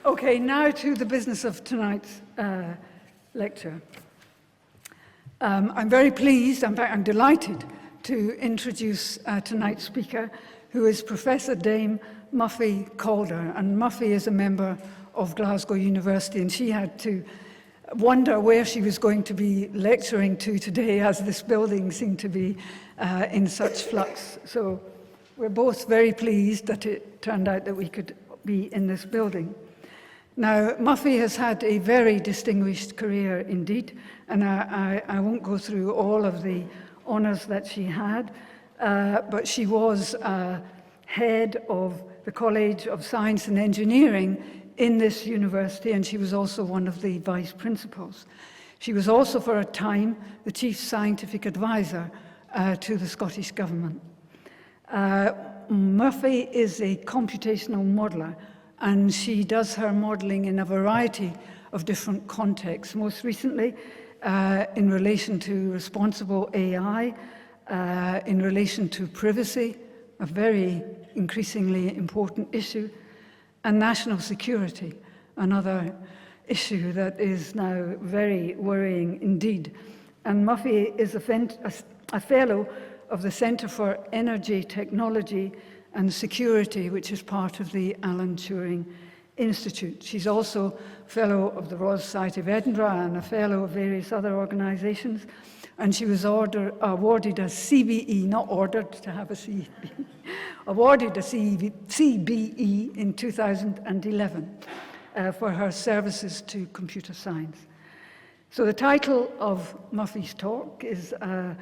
Okay, now to the business of tonight's lecture. I'm very pleased, in fact I'm delighted to introduce tonight's speaker, who is Professor Dame Muffy Calder. And Muffy is a member of Glasgow University, and she had to wonder where she was going to be lecturing to today, as this building seemed to be in such flux. So we're both very pleased that it turned out that we could be in this building. Now, Muffy has had a very distinguished career indeed, and I won't go through all of the honours that she had, but she was head of the College of Science and Engineering in this university, and she was also one of the vice principals. She was also, for a time, the chief scientific advisor to the Scottish Government. Muffy is a computational modeller, and she does her modelling in a variety of different contexts. Most recently, in relation to responsible AI, in relation to privacy, a very increasingly important issue, and national security, another issue that is now very worrying indeed. And Muffy is a fellow of the Centre for Energy, Technology and Security, which is part of the Alan Turing Institute. She's also a fellow of the Royal Society of Edinburgh and a fellow of various other organisations. And she was awarded a CBE, not ordered to have a CBE, awarded a CBE in 2011 for her services to computer science. So the title of Muffy's talk is A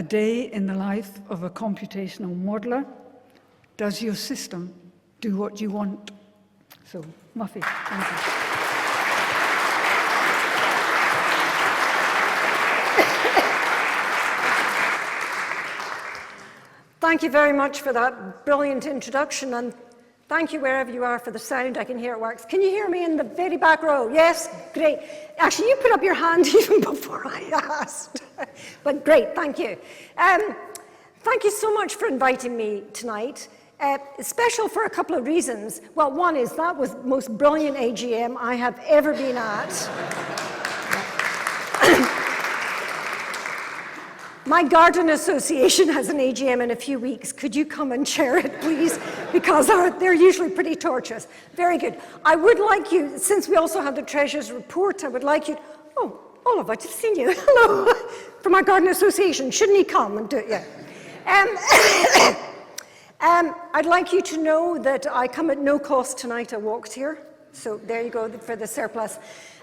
Day in the Life of a Computational Modeller. Does your system do what you want? So, Muffy, thank you. Thank you very much for that brilliant introduction, and thank you wherever you are for the sound. I can hear it works. Can you hear me in the very back row? Yes? Great. Actually, you put up your hand even before I asked. But great, thank you. Thank you so much for inviting me tonight. It's special for a couple of reasons. Well, one is that was the most brilliant AGM I have ever been at. My garden association has an AGM in a few weeks. Could you come and chair it, please? Because they're usually pretty torturous. Very good. I would like you, since we also have the Treasurer's report, I would like you, oh, Olive, I've just seen you. Hello. From our garden association. Shouldn't he come and do it? Yeah. I'd like you to know that I come at no cost tonight. I walked here. So there you go for the surplus.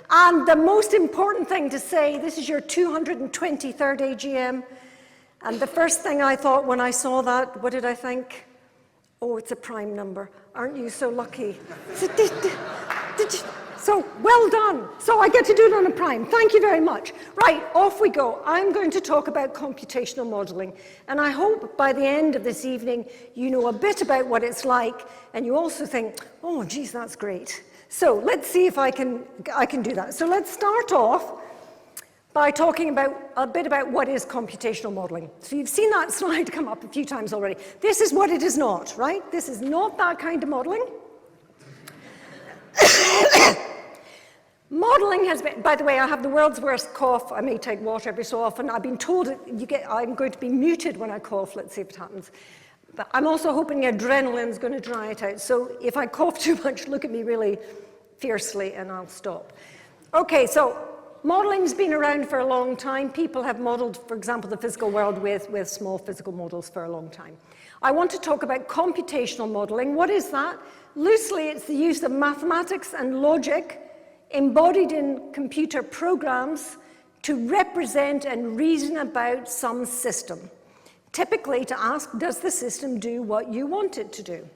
And the most important thing to say, this is your 223rd AGM. And the first thing I thought when I saw that, what did I think? Oh, it's a prime number. Aren't you so lucky? So well done. So I get to do it on a prime. Thank you very much. Right, off we go. I'm going to talk about computational modeling. And I hope by the end of this evening, you know a bit about what it's like. And you also think, oh, geez, that's great. So let's see if I can do that. So let's start off by talking a bit about what is computational modeling. So you've seen that slide come up a few times already. This is what it is not, right? This is not that kind of modeling. Modeling has been, by the way, I have the world's worst cough. I may take water every so often. I've been told I'm going to be muted when I cough. Let's see if it happens. But I'm also hoping adrenaline's going to dry it out. So if I cough too much, look at me really fiercely and I'll stop. Okay, so modeling's been around for a long time. People have modelled, for example, the physical world with small physical models for a long time. I want to talk about computational modelling. What is that? Loosely, it's the use of mathematics and logic embodied in computer programs to represent and reason about some system. Typically to ask, does the system do what you want it to do?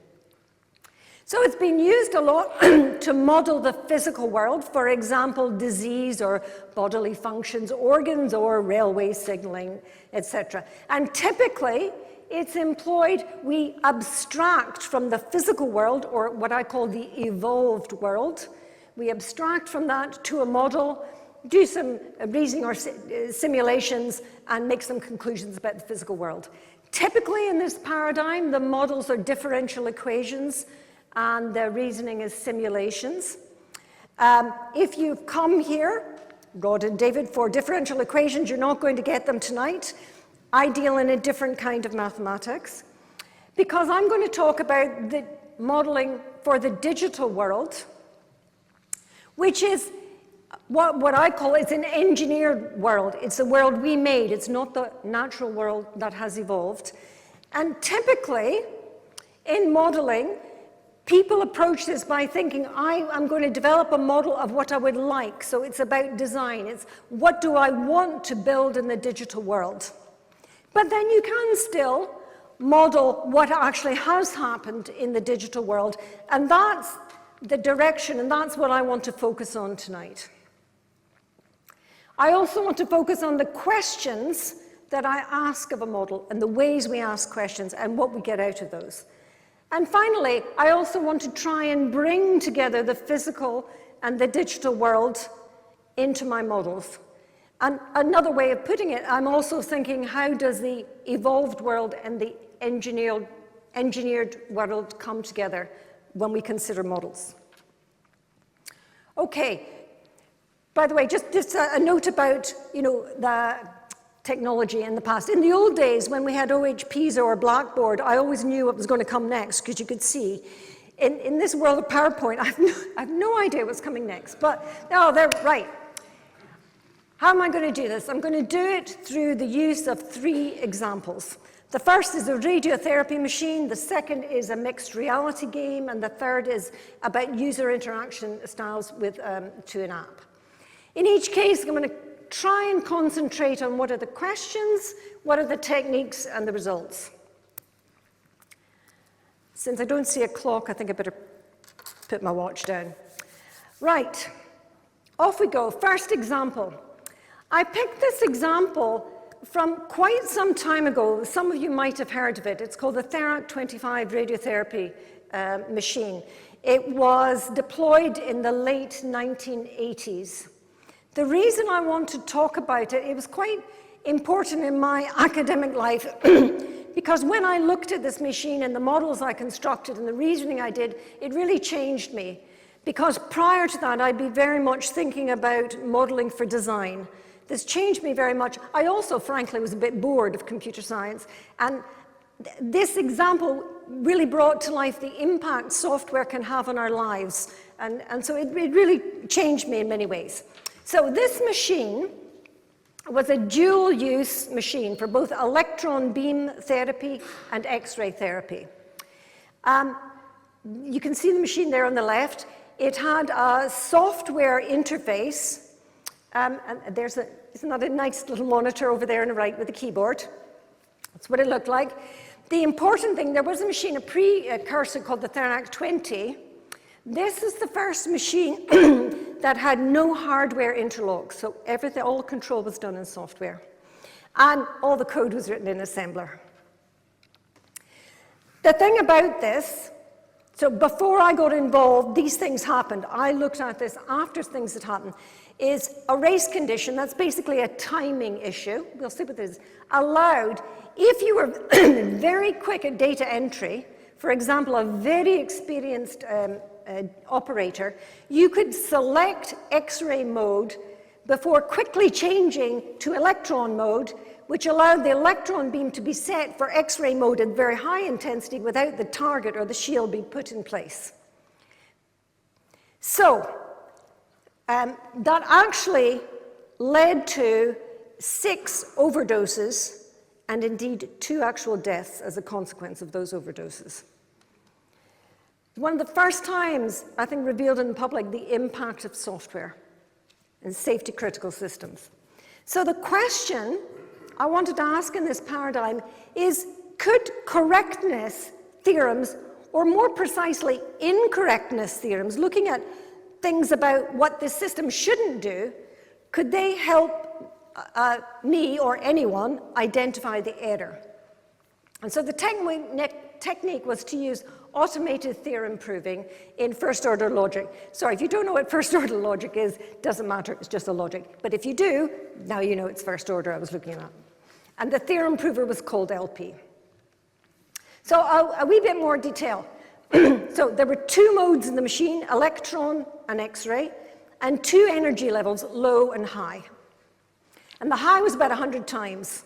So it's been used a lot to model the physical world, for example, disease or bodily functions, organs or railway signaling, etc. And typically, it's employed, we abstract from the physical world, or what I call the evolved world. We abstract from that to a model, do some reasoning or simulations, and make some conclusions about the physical world. Typically in this paradigm, the models are differential equations, and the reasoning is simulations. If you've come here, Rod and David, for differential equations, you're not going to get them tonight. I deal in a different kind of mathematics, because I'm going to talk about the modeling for the digital world, which is what I call, it's an engineered world. It's a world we made. It's not the natural world that has evolved. And typically, in modeling, people approach this by thinking, I'm going to develop a model of what I would like. So it's about design. It's what do I want to build in the digital world. But then you can still model what actually has happened in the digital world. And that's the direction, and that's what I want to focus on tonight. I also want to focus on the questions that I ask of a model and the ways we ask questions and what we get out of those. And finally, I also want to try and bring together the physical and the digital world into my models. And another way of putting it, I'm also thinking, how does the evolved world and the engineered world come together when we consider models? Okay. By the way, just a note about, the technology in the past. In the old days, when we had OHPs or Blackboard, I always knew what was going to come next, because you could see. In this world of PowerPoint, I have no idea what's coming next. But, they're right. How am I going to do this? I'm going to do it through the use of 3 examples. The first is a radiotherapy machine, the second is a mixed reality game, and the third is about user interaction styles to an app. In each case, I'm going to try and concentrate on what are the questions, what are the techniques, and the results. Since I don't see a clock, I think I better put my watch down. Right, off we go. First example. I picked this example from quite some time ago. Some of you might have heard of it. It's called the Therac 25 radiotherapy machine. It was deployed in the late 1980s. The reason I want to talk about it, it was quite important in my academic life because when I looked at this machine and the models I constructed and the reasoning I did, it really changed me. Because prior to that, I'd be very much thinking about modeling for design. This changed me very much. I also, frankly, was a bit bored of computer science. And this example really brought to life the impact software can have on our lives. And so it really changed me in many ways. So this machine was a dual-use machine for both electron beam therapy and X-ray therapy. You can see the machine there on the left. It had a software interface. And isn't that a nice little monitor over there on the right with the keyboard? That's what it looked like. The important thing, there was a machine, a precursor called the Therac 20. This is the first machine that had no hardware interlocks, so everything, all the control was done in software. And all the code was written in assembler. The thing about this, so before I got involved, these things happened. I looked at this after things had happened, is a race condition, that's basically a timing issue, we'll see what this is, allowed, if you were very quick at data entry, for example, a very experienced operator, you could select X-ray mode before quickly changing to electron mode, which allowed the electron beam to be set for X-ray mode at very high intensity without the target or the shield being put in place. So, that actually led to 6 overdoses and indeed 2 actual deaths as a consequence of those overdoses. One of the first times, I think, revealed in public the impact of software and safety-critical systems. So the question I wanted to ask in this paradigm is, could correctness theorems, or more precisely, incorrectness theorems, looking at things about what this system shouldn't do, could they help me or anyone identify the error? And so the technique was to use automated theorem proving in first-order logic. Sorry, if you don't know what first-order logic is, doesn't matter, it's just a logic. But if you do, now you know it's first-order I was looking at. And the theorem prover was called LP. So a wee bit more detail. So there were 2 modes in the machine, electron and X-ray, and 2 energy levels, low and high. And the high was about 100 times.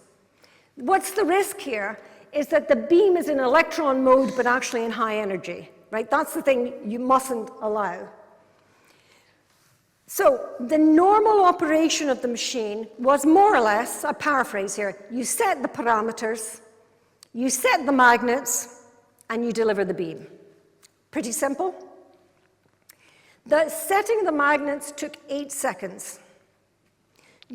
What's the risk here is that the beam is in electron mode, but actually in high energy, right? That's the thing you mustn't allow. So the normal operation of the machine was more or less, a paraphrase here, you set the parameters, you set the magnets, and you deliver the beam. Pretty simple. The setting of the magnets took 8 seconds.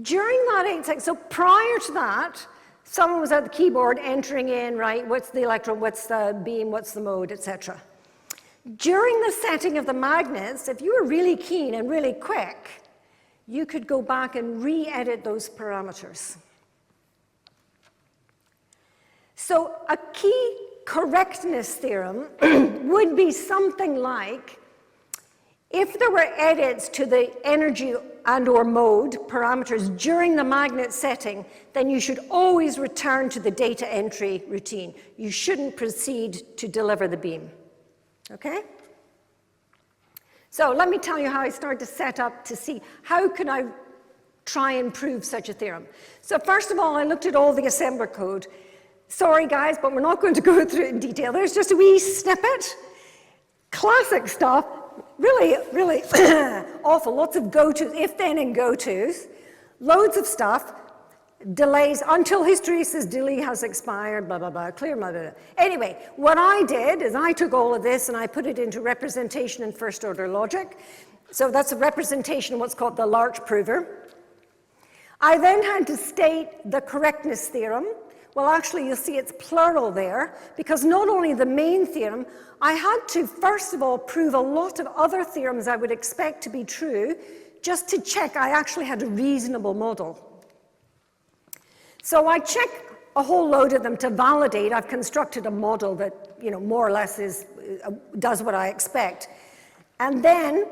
During that 8 seconds, so prior to that, someone was at the keyboard entering in, right, what's the electron, what's the beam, what's the mode, etc. During the setting of the magnets, if you were really keen and really quick, you could go back and re-edit those parameters. So a key correctness theorem would be something like, if there were edits to the energy and or mode parameters during the magnet setting, then you should always return to the data entry routine. You shouldn't proceed to deliver the beam. Okay? So let me tell you how I started to set up to see how can I try and prove such a theorem. So first of all, I looked at all the assembler code. Sorry guys, but we're not going to go through it in detail. There's just a wee snippet. Classic stuff. Really, really awful. Lots of go-tos, if then and go-tos. Loads of stuff. Delays until hysteresis delay has expired, blah, blah, blah, clear, blah, blah, blah. Anyway, what I did is I took all of this and I put it into representation in first order logic. So that's a representation of what's called the Larch prover. I then had to state the correctness theorem. Well, actually, you'll see it's plural there, because not only the main theorem, I had to, first of all, prove a lot of other theorems I would expect to be true, just to check I actually had a reasonable model. So I check a whole load of them to validate I've constructed a model that, you know, more or less does what I expect. And then,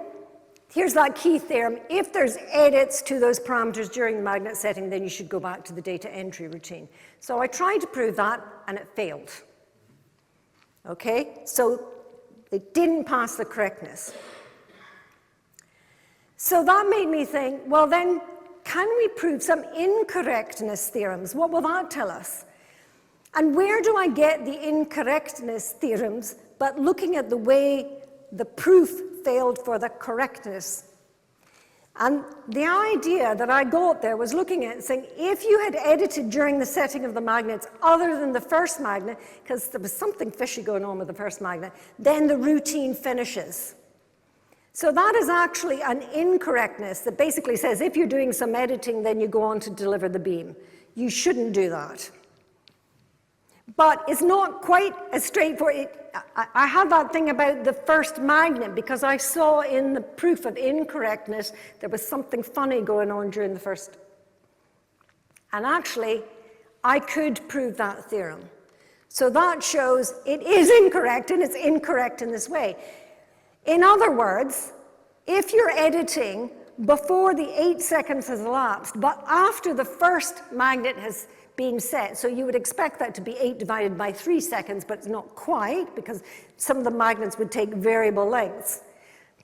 here's that key theorem. If there's edits to those parameters during the magnet setting, then you should go back to the data entry routine. So I tried to prove that, and it failed. Okay? So it didn't pass the correctness. So that made me think, well then, can we prove some incorrectness theorems? What will that tell us? And where do I get the incorrectness theorems, but looking at the way the proof failed for the correctness? And the idea that I got there was looking at it saying, if you had edited during the setting of the magnets other than the first magnet, because there was something fishy going on with the first magnet, then the routine finishes. So that is actually an incorrectness that basically says if you're doing some editing, then you go on to deliver the beam. You shouldn't do that. But it's not quite as straightforward. I have that thing about the first magnet because I saw in the proof of incorrectness there was something funny going on during the first. And actually, I could prove that theorem. So that shows it is incorrect, and it's incorrect in this way. In other words, if you're editing before the 8 seconds has elapsed, but after the first magnet has been set, so you would expect that to be 8 divided by 3 seconds, but it's not quite, because some of the magnets would take variable lengths.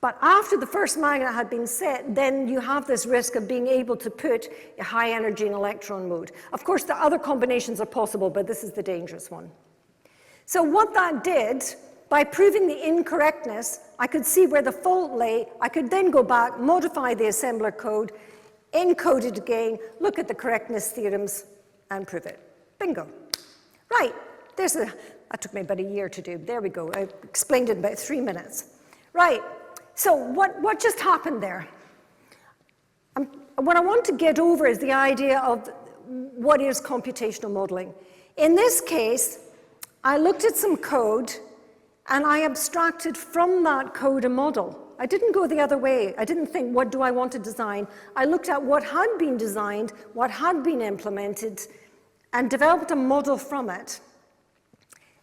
But after the first magnet had been set, then you have this risk of being able to put a high energy in electron mode. Of course, the other combinations are possible, but this is the dangerous one. So what that did, by proving the incorrectness, I could see where the fault lay. I could then go back, modify the assembler code, encode it again, look at the correctness theorems, and prove it. Bingo. Right, that took me about a year to do. There we go. I explained it in about 3 minutes. Right, so what just happened there? What I want to get over is the idea of what is computational modeling. In this case, I looked at some code, and I abstracted from that code a model. I didn't go the other way. I didn't think, what do I want to design? I looked at what had been designed, what had been implemented, and developed a model from it,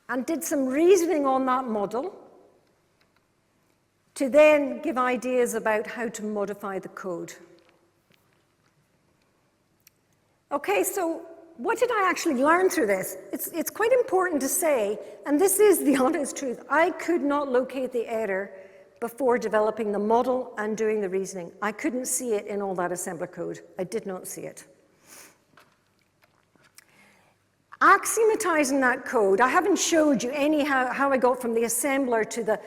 and did some reasoning on that model to then give ideas about how to modify the code. Okay, so what did I actually learn through this? It's quite important to say, and this is the honest truth, I could not locate the error before developing the model and doing the reasoning. I couldn't see it in all that assembler code. I did not see it. Axiomatizing that code, I haven't showed you how I got from the assembler to the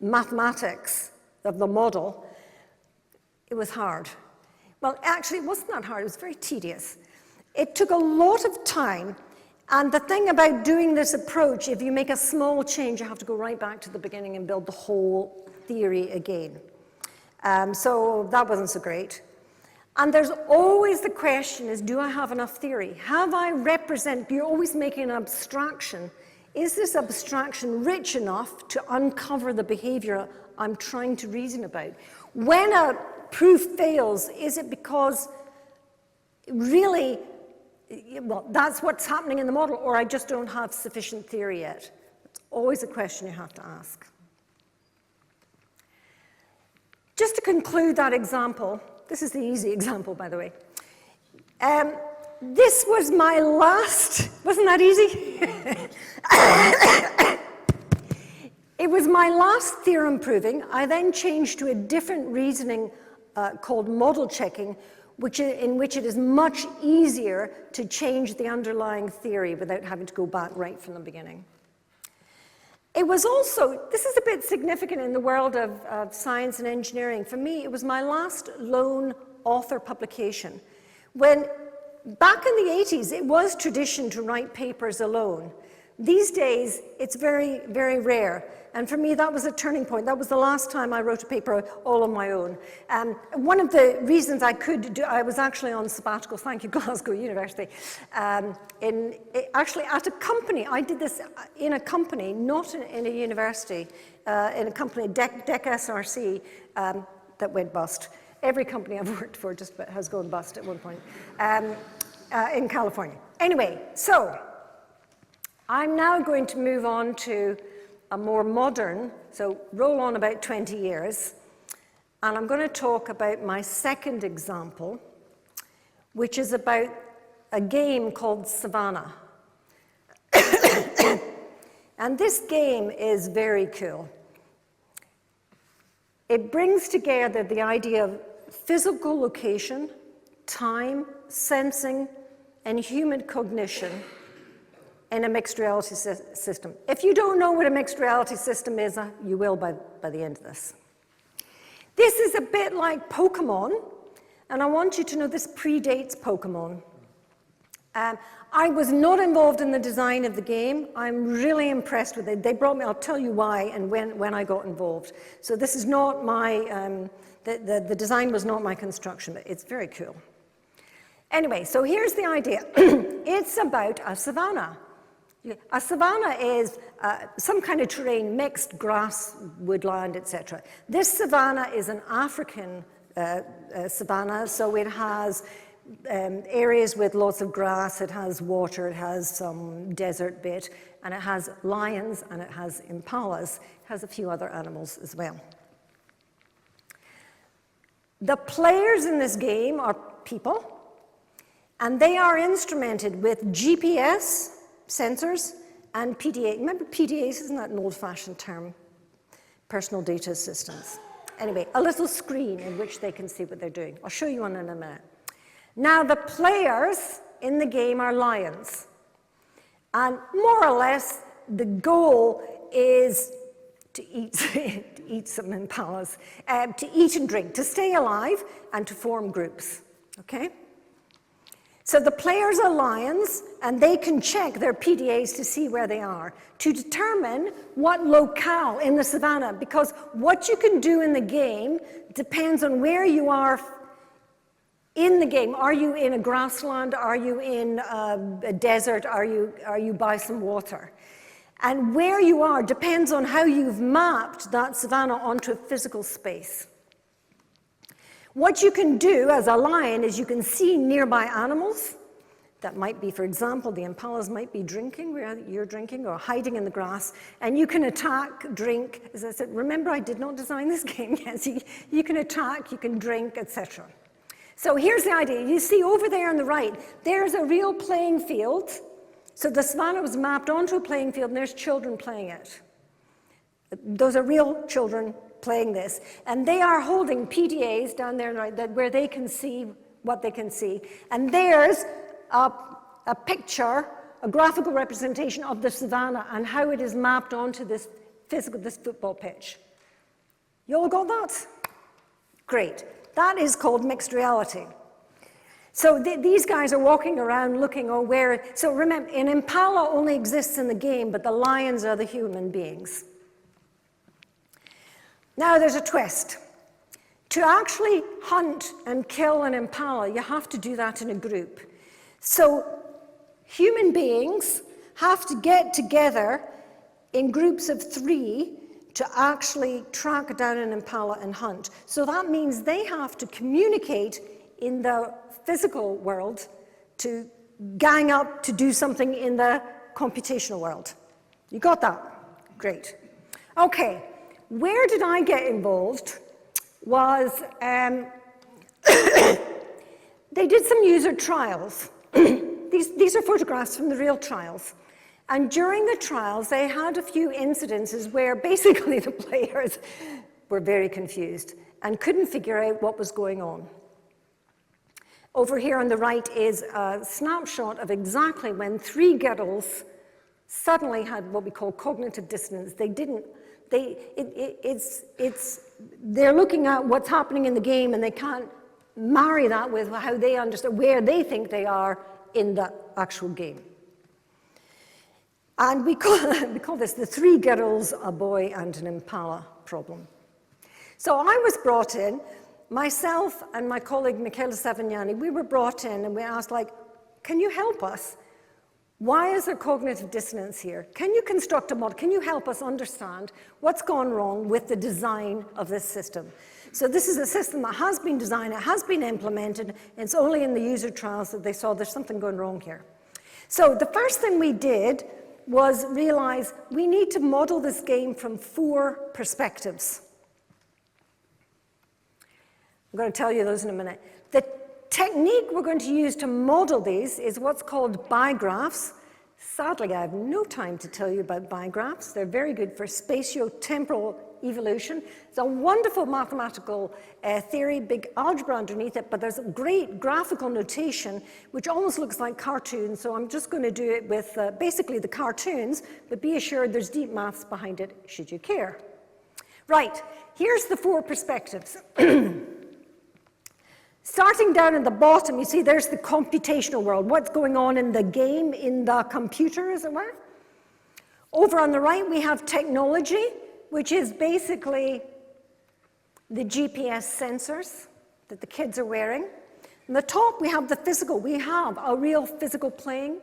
mathematics of the model. It was hard. Well, actually, it wasn't that hard. It was very tedious. It took a lot of time. And the thing about doing this approach, if you make a small change, you have to go right back to the beginning and build the whole theory again. So that wasn't so great. And there's always the question is, do I have enough theory? You're always making an abstraction. Is this abstraction rich enough to uncover the behavior I'm trying to reason about? When a proof fails, is it because really, well, that's what's happening in the model, or I just don't have sufficient theory yet? It's always a question you have to ask. Just to conclude that example, this is the easy example, by the way. This was my last, wasn't that easy? It was my last theorem proving. I then changed to a different reasoning called model checking, in which it is much easier to change the underlying theory without having to go back right from the beginning. It was also, this is a bit significant in the world of science and engineering. For me, it was my last lone author publication. When, back in the 80s, it was tradition to write papers alone. These days, it's very, very rare. And for me, that was a turning point. That was the last time I wrote a paper all on my own. One of the reasons I could do, I was actually on sabbatical, thank you, Glasgow University, actually at a company. I did this in a company, not in a university, in a company, DEC SRC, that went bust. Every company I've worked for just has gone bust at one point, in California. Anyway, so I'm now going to move on to a more modern, so roll on about 20 years, and I'm going to talk about my second example, which is about a game called Savannah. And this game is very cool. It brings together the idea of physical location, time, sensing, and human cognition in a mixed reality system. If you don't know what a mixed reality system is, you will by the end of this. This is a bit like Pokemon, and I want you to know this predates Pokemon. I was not involved in the design of the game. I'm really impressed with it. They brought me, I'll tell you why and when I got involved. So this is not my, the design was not my construction, but it's very cool. Anyway, so here's the idea. It's about a savanna. A savanna is some kind of terrain, mixed grass, woodland, etc. This savanna is an African savanna, so it has areas with lots of grass, it has water, it has some desert bit, and it has lions, and it has impalas. It has a few other animals as well. The players in this game are people, and they are instrumented with GPS sensors and PDA. Remember PDAs, isn't that an old-fashioned term? Personal data systems. Anyway, a little screen in which they can see what they're doing. I'll show you one in a minute. Now, the players in the game are lions. And more or less, the goal is to eat, to eat some impalas, to eat and drink, to stay alive, and to form groups, okay? So the players are lions, and they can check their PDAs to see where they are, to determine what locale in the savannah, because what you can do in the game depends on where you are in the game. Are you in a grassland? Are you in a desert? Are you by some water? And where you are depends on how you've mapped that savannah onto a physical space. What you can do as a lion is you can see nearby animals. That might be, for example, the impalas might be drinking where you're drinking or hiding in the grass, and you can attack, drink. As I said, remember I did not design this game. Yes, you can attack, you can drink, etc. So here's the idea. You see over there on the right, there's a real playing field. So the savannah was mapped onto a playing field, and there's children playing it. Those are real children playing this. And they are holding PDAs down there right, where they can see what they can see. And there's a picture, a graphical representation of the savannah and how it is mapped onto this football pitch. You all got that? Great. That is called mixed reality. So these guys are walking around looking, where... So remember, an impala only exists in the game, but the lions are the human beings. Now there's a twist. To actually hunt and kill an impala, you have to do that in a group. So human beings have to get together in groups of 3 to actually track down an impala and hunt. So that means they have to communicate in the physical world to gang up to do something in the computational world. You got that? Great. Okay, where did I get involved was they did some user trials. These are photographs from the real trials. And during the trials, they had a few incidences where basically the players were very confused and couldn't figure out what was going on. Over here on the right is a snapshot of exactly when 3 girls suddenly had what we call cognitive dissonance. They're looking at what's happening in the game and they can't marry that with how they understand where they think they are in the actual game. And we call this the 3 girls, a boy, and an impala problem. So I was brought in, myself and my colleague Michaela Savignani, we were brought in and we asked, can you help us? Why is there cognitive dissonance here? Can you construct a model? Can you help us understand what's gone wrong with the design of this system? So this is a system that has been designed, it has been implemented, and it's only in the user trials that they saw there's something going wrong here. So the first thing we did was realize we need to model this game from 4 perspectives. I'm going to tell you those in a minute. The technique we're going to use to model these is what's called bigraphs. Sadly, I have no time to tell you about bigraphs. They're very good for spatio-temporal evolution. It's a wonderful mathematical theory, big algebra underneath it, but there's a great graphical notation which almost looks like cartoons, so I'm just going to do it with basically the cartoons, but be assured there's deep maths behind it, should you care. Right, here's the 4 perspectives. Starting down at the bottom, you see there's the computational world, what's going on in the game, in the computer, as it were. Over on the right, we have technology, which is basically the GPS sensors that the kids are wearing. On the top, we have the physical. We have a real physical playing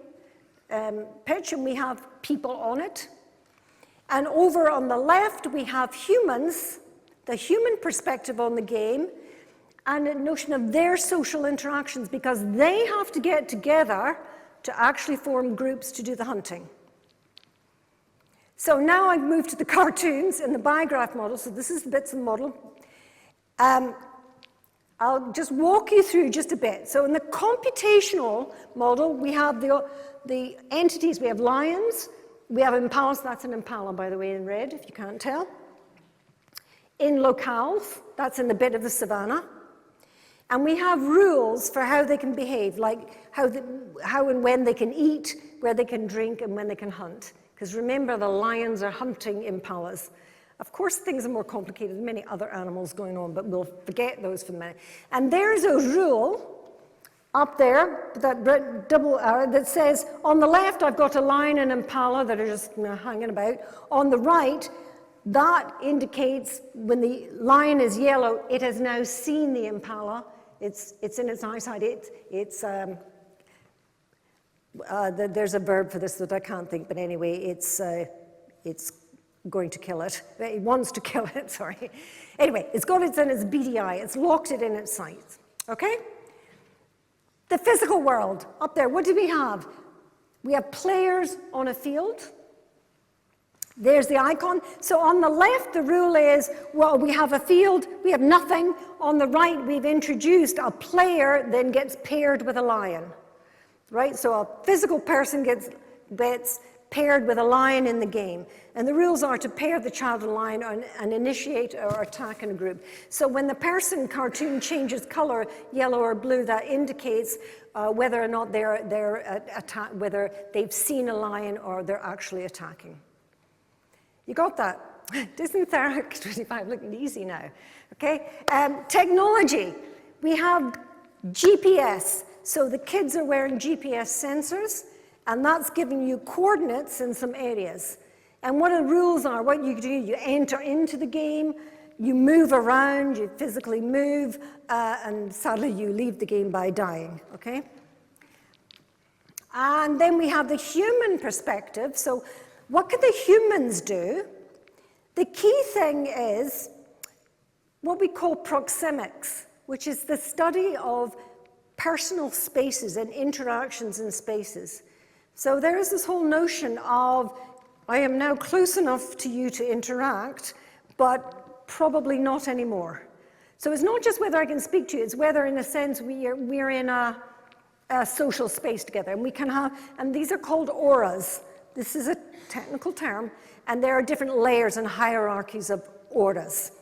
pitch, and we have people on it. And over on the left, we have humans, the human perspective on the game, and a notion of their social interactions, because they have to get together to actually form groups to do the hunting. So now I've moved to the cartoons and the bigraph model. So this is the bits of the model. I'll just walk you through just a bit. So in the computational model, we have the entities. We have lions. We have impalas. That's an impala, by the way, in red, if you can't tell. In locales, that's in the bit of the savannah. And we have rules for how they can behave, like how and when they can eat, where they can drink, and when they can hunt. Because remember, the lions are hunting impalas. Of course, things are more complicated, many other animals going on, but we'll forget those for a minute. And there's a rule up there, that double arrow, that says, on the left, I've got a lion and impala that are just hanging about. On the right, that indicates when the lion is yellow, it has now seen the impala. It's in its eyesight. There's a verb for this that I can't think, but anyway, it's going to kill it. It wants to kill it, sorry. Anyway, it's got it in its beady eye. It's locked it in its sight, okay? The physical world, up there, what do we have? We have players on a field. There's the icon. So on the left, the rule is, well, we have a field, we have nothing. On the right, we've introduced a player, then gets paired with a lion, right? So a physical person gets bets, paired with a lion in the game. And the rules are to pair the child and lion and initiate or attack in a group. So when the person cartoon changes color, yellow or blue, that indicates whether or not whether they've seen a lion or they're actually attacking. You got that? Isn't Therac 25 looking easy now? Okay. Technology. We have GPS. So the kids are wearing GPS sensors, and that's giving you coordinates in some areas. And what the rules are, what you do, you enter into the game, you move around, you physically move, and sadly you leave the game by dying, okay? And then we have the human perspective. So what can the humans do? The key thing is what we call proxemics, which is the study of personal spaces and interactions in spaces. So there is this whole notion of, I am now close enough to you to interact, but probably not anymore. So it's not just whether I can speak to you, it's whether in a sense we're in a social space together. And we can have, and these are called auras. This is a technical term, and there are different layers and hierarchies of auras.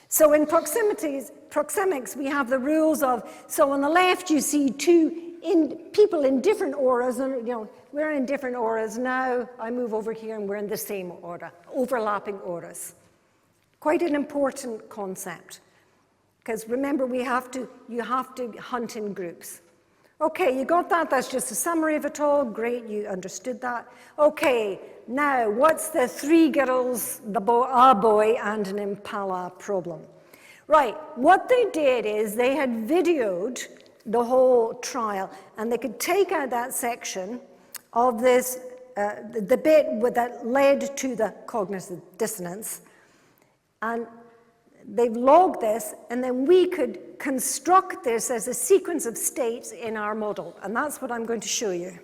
So in proxemics, we have the rules of, so on the left you see people in different auras, and we're in different auras now. I move over here and we're in the same aura, overlapping auras. Quite an important concept, because remember you have to hunt in groups. Okay, you got that? That's just a summary of it all. Great, you understood that. Okay, now what's the three girls, a boy and an impala problem? Right, what they did is they had videoed the whole trial, and they could take out that section of this, the bit that led to the cognitive dissonance, and they've logged this, and then we could construct this as a sequence of states in our model, and that's what I'm going to show you.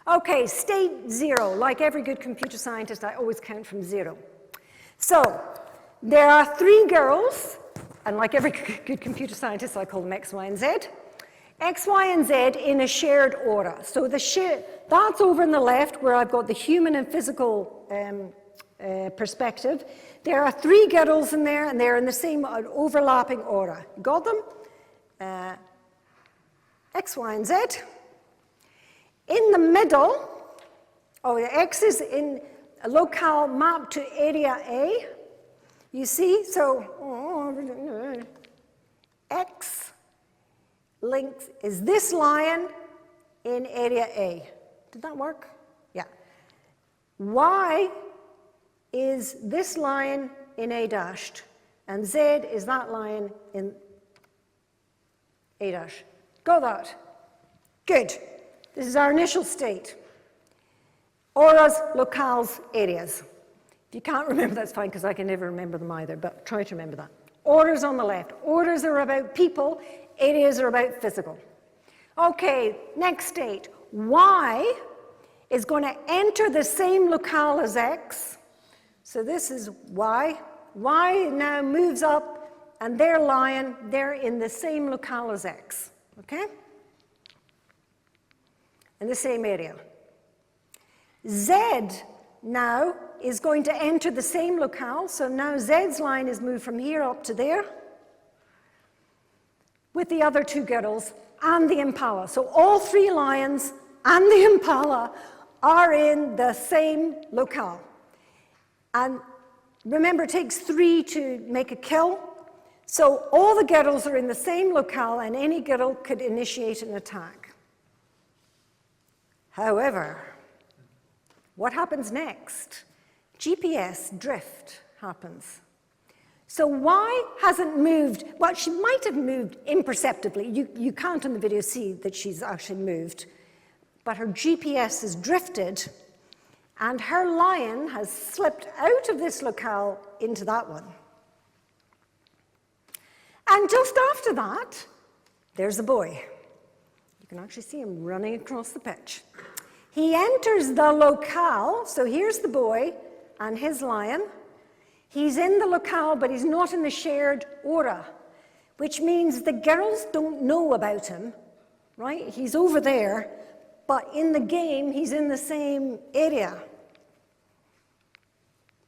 Okay, state 0. Like every good computer scientist, I always count from 0. So there are 3 girls, and like every good computer scientist, I call them X, Y, and Z. X, Y, and Z in a shared aura. So that's over on the left, where I've got the human and physical perspective. There are 3 girls in there, and they're in the same overlapping aura. Got them? X, Y, and Z. In the middle, the X is in a locale mapped to area A. You see? So, X links is this lion in area A. Did that work? Yeah. Y is this lion in A dashed, and Z is that lion in A dash. Got that? Good. This is our initial state. Auras, locales, areas. If you can't remember, that's fine, because I can never remember them either, but try to remember that. Auras on the left. Auras are about people, areas are about physical. Okay, next state. Y is going to enter the same locale as X. So this is Y. Y now moves up, and their lion, they're in the same locale as X. Okay? In the same area. Z now is going to enter the same locale, so now Z's line is moved from here up to there with the other 2 girls and the impala. So all 3 lions and the impala are in the same locale. And remember, it takes 3 to make a kill. So all the girls are in the same locale, and any girl could initiate an attack. However, what happens next? GPS drift happens. So Y hasn't moved. Well, she might have moved imperceptibly. You can't in the video see that she's actually moved. But her GPS has drifted, and her lion has slipped out of this locale into that one. And just after that, there's the boy. You can actually see him running across the pitch. He enters the locale, so here's the boy and his lion. He's in the locale, but he's not in the shared aura, which means the girls don't know about him, right? He's over there, but in the game, he's in the same area.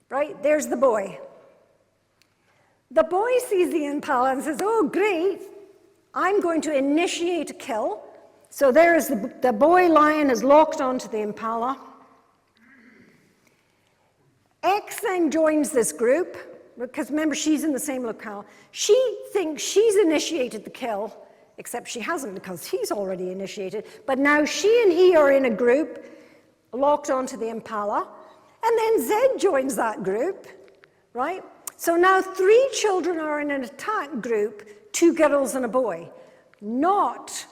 Right? There's the boy. The boy sees the impala and says, oh, great, I'm going to initiate a kill. So there is the boy lion is locked onto the impala. X then joins this group, because remember, she's in the same locale. She thinks she's initiated the kill, except she hasn't because he's already initiated. But now she and he are in a group, locked onto the impala. And then Z joins that group, right? So now 3 children are in an attack group, 2 girls and a boy. Not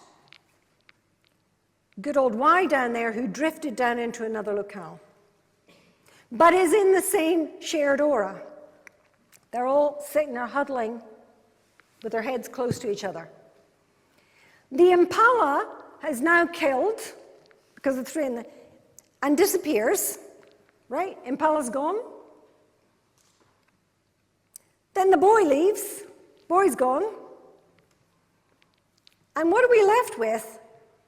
good old Y down there who drifted down into another locale, but is in the same shared aura. They're all sitting there huddling with their heads close to each other. The impala has now killed, because the 3 in the, and disappears, right? Impala's gone. Then the boy leaves, boy's gone. And what are we left with?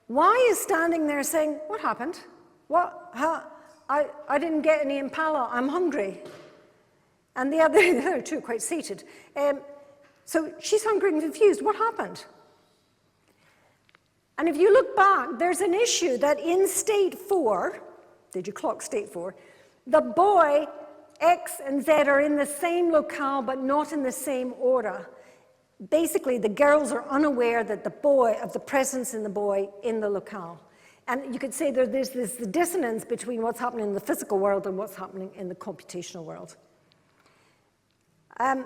Y is standing there saying, what happened? What? How? I didn't get any impala, I'm hungry. And the other 2 are quite seated. So she's hungry and confused, what happened? And if you look back, there's an issue that in state 4, did you clock state 4? The boy, X and Z are in the same locale, but not in the same aura. Basically, the girls are unaware that of the presence in the boy in the locale. And you could say there's this dissonance between what's happening in the physical world and what's happening in the computational world. And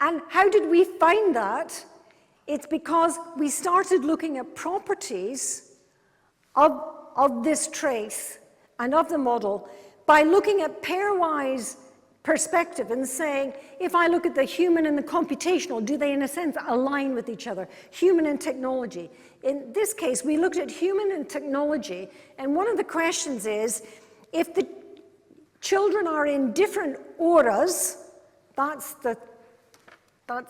how did we find that? It's because we started looking at properties of this trace and of the model by looking at pairwise perspective and saying, if I look at the human and the computational, do they in a sense align with each other? Human and technology. In this case, we looked at human and technology, and one of the questions is, if the children are in different auras, that's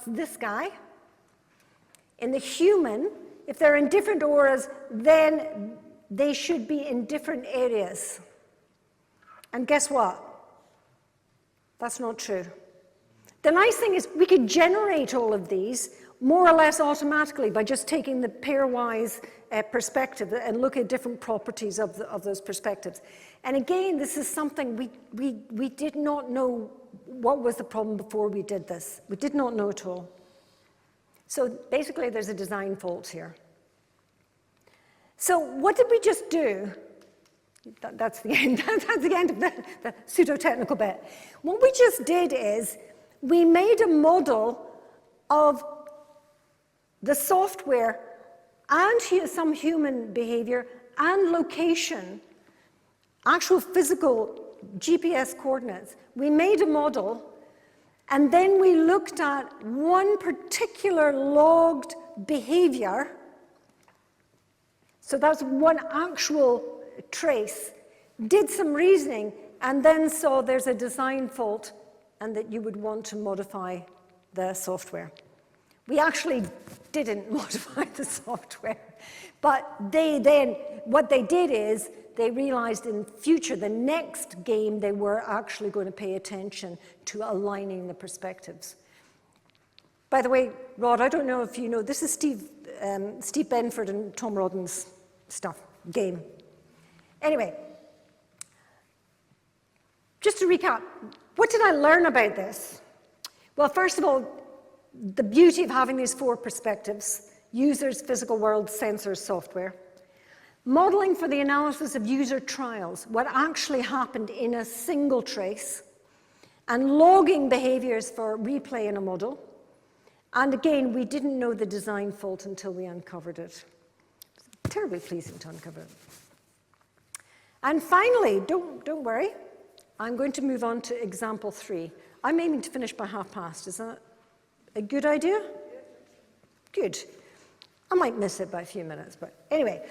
this guy. In the human, if they're in different auras, then they should be in different areas. And guess what? That's not true. The nice thing is we could generate all of these more or less automatically by just taking the pairwise perspective and look at different properties of those perspectives. And again, this is something we did not know what was the problem before we did this. We did not know at all. So basically, there's a design fault here. So what did we just do? That's the end. That's the end of the pseudo-technical bit. What we just did is we made a model of the software and some human behavior and location, actual physical GPS coordinates. We made a model, and then we looked at one particular logged behavior. So that's one actual trace, did some reasoning, and then saw there's a design fault and that you would want to modify the software. We actually didn't modify the software, but what they did is they realized in future, the next game, they were actually going to pay attention to aligning the perspectives. By the way, Rod, I don't know if you know, this is Steve Benford and Tom Rodden's game. Anyway, just to recap, what did I learn about this? Well, first of all, the beauty of having these 4 perspectives: users, physical world, sensors, software. Modeling for the analysis of user trials, what actually happened in a single trace, and logging behaviors for replay in a model. And again, we didn't know the design fault until we uncovered it. It's terribly pleasing to uncover it. And finally, don't worry, I'm going to move on to example 3. I'm aiming to finish by past. Is that a good idea? Good. I might miss it by a few minutes, but anyway,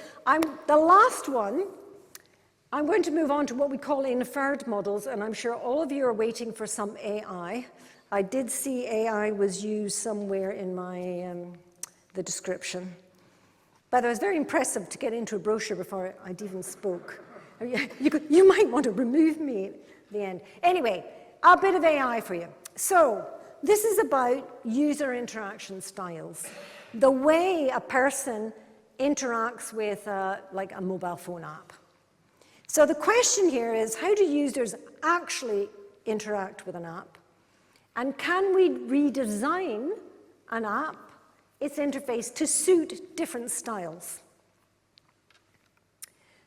the last one, I'm going to move on to what we call inferred models, and I'm sure all of you are waiting for some AI. I did see AI was used somewhere in my the description. But it was very impressive to get into a brochure before I'd even spoke. You might want to remove me at the end. Anyway, a bit of AI for you. So this is about user interaction styles, the way a person interacts with like a mobile phone app. So the question here is, how do users actually interact with an app? And can we redesign an app, its interface, to suit different styles?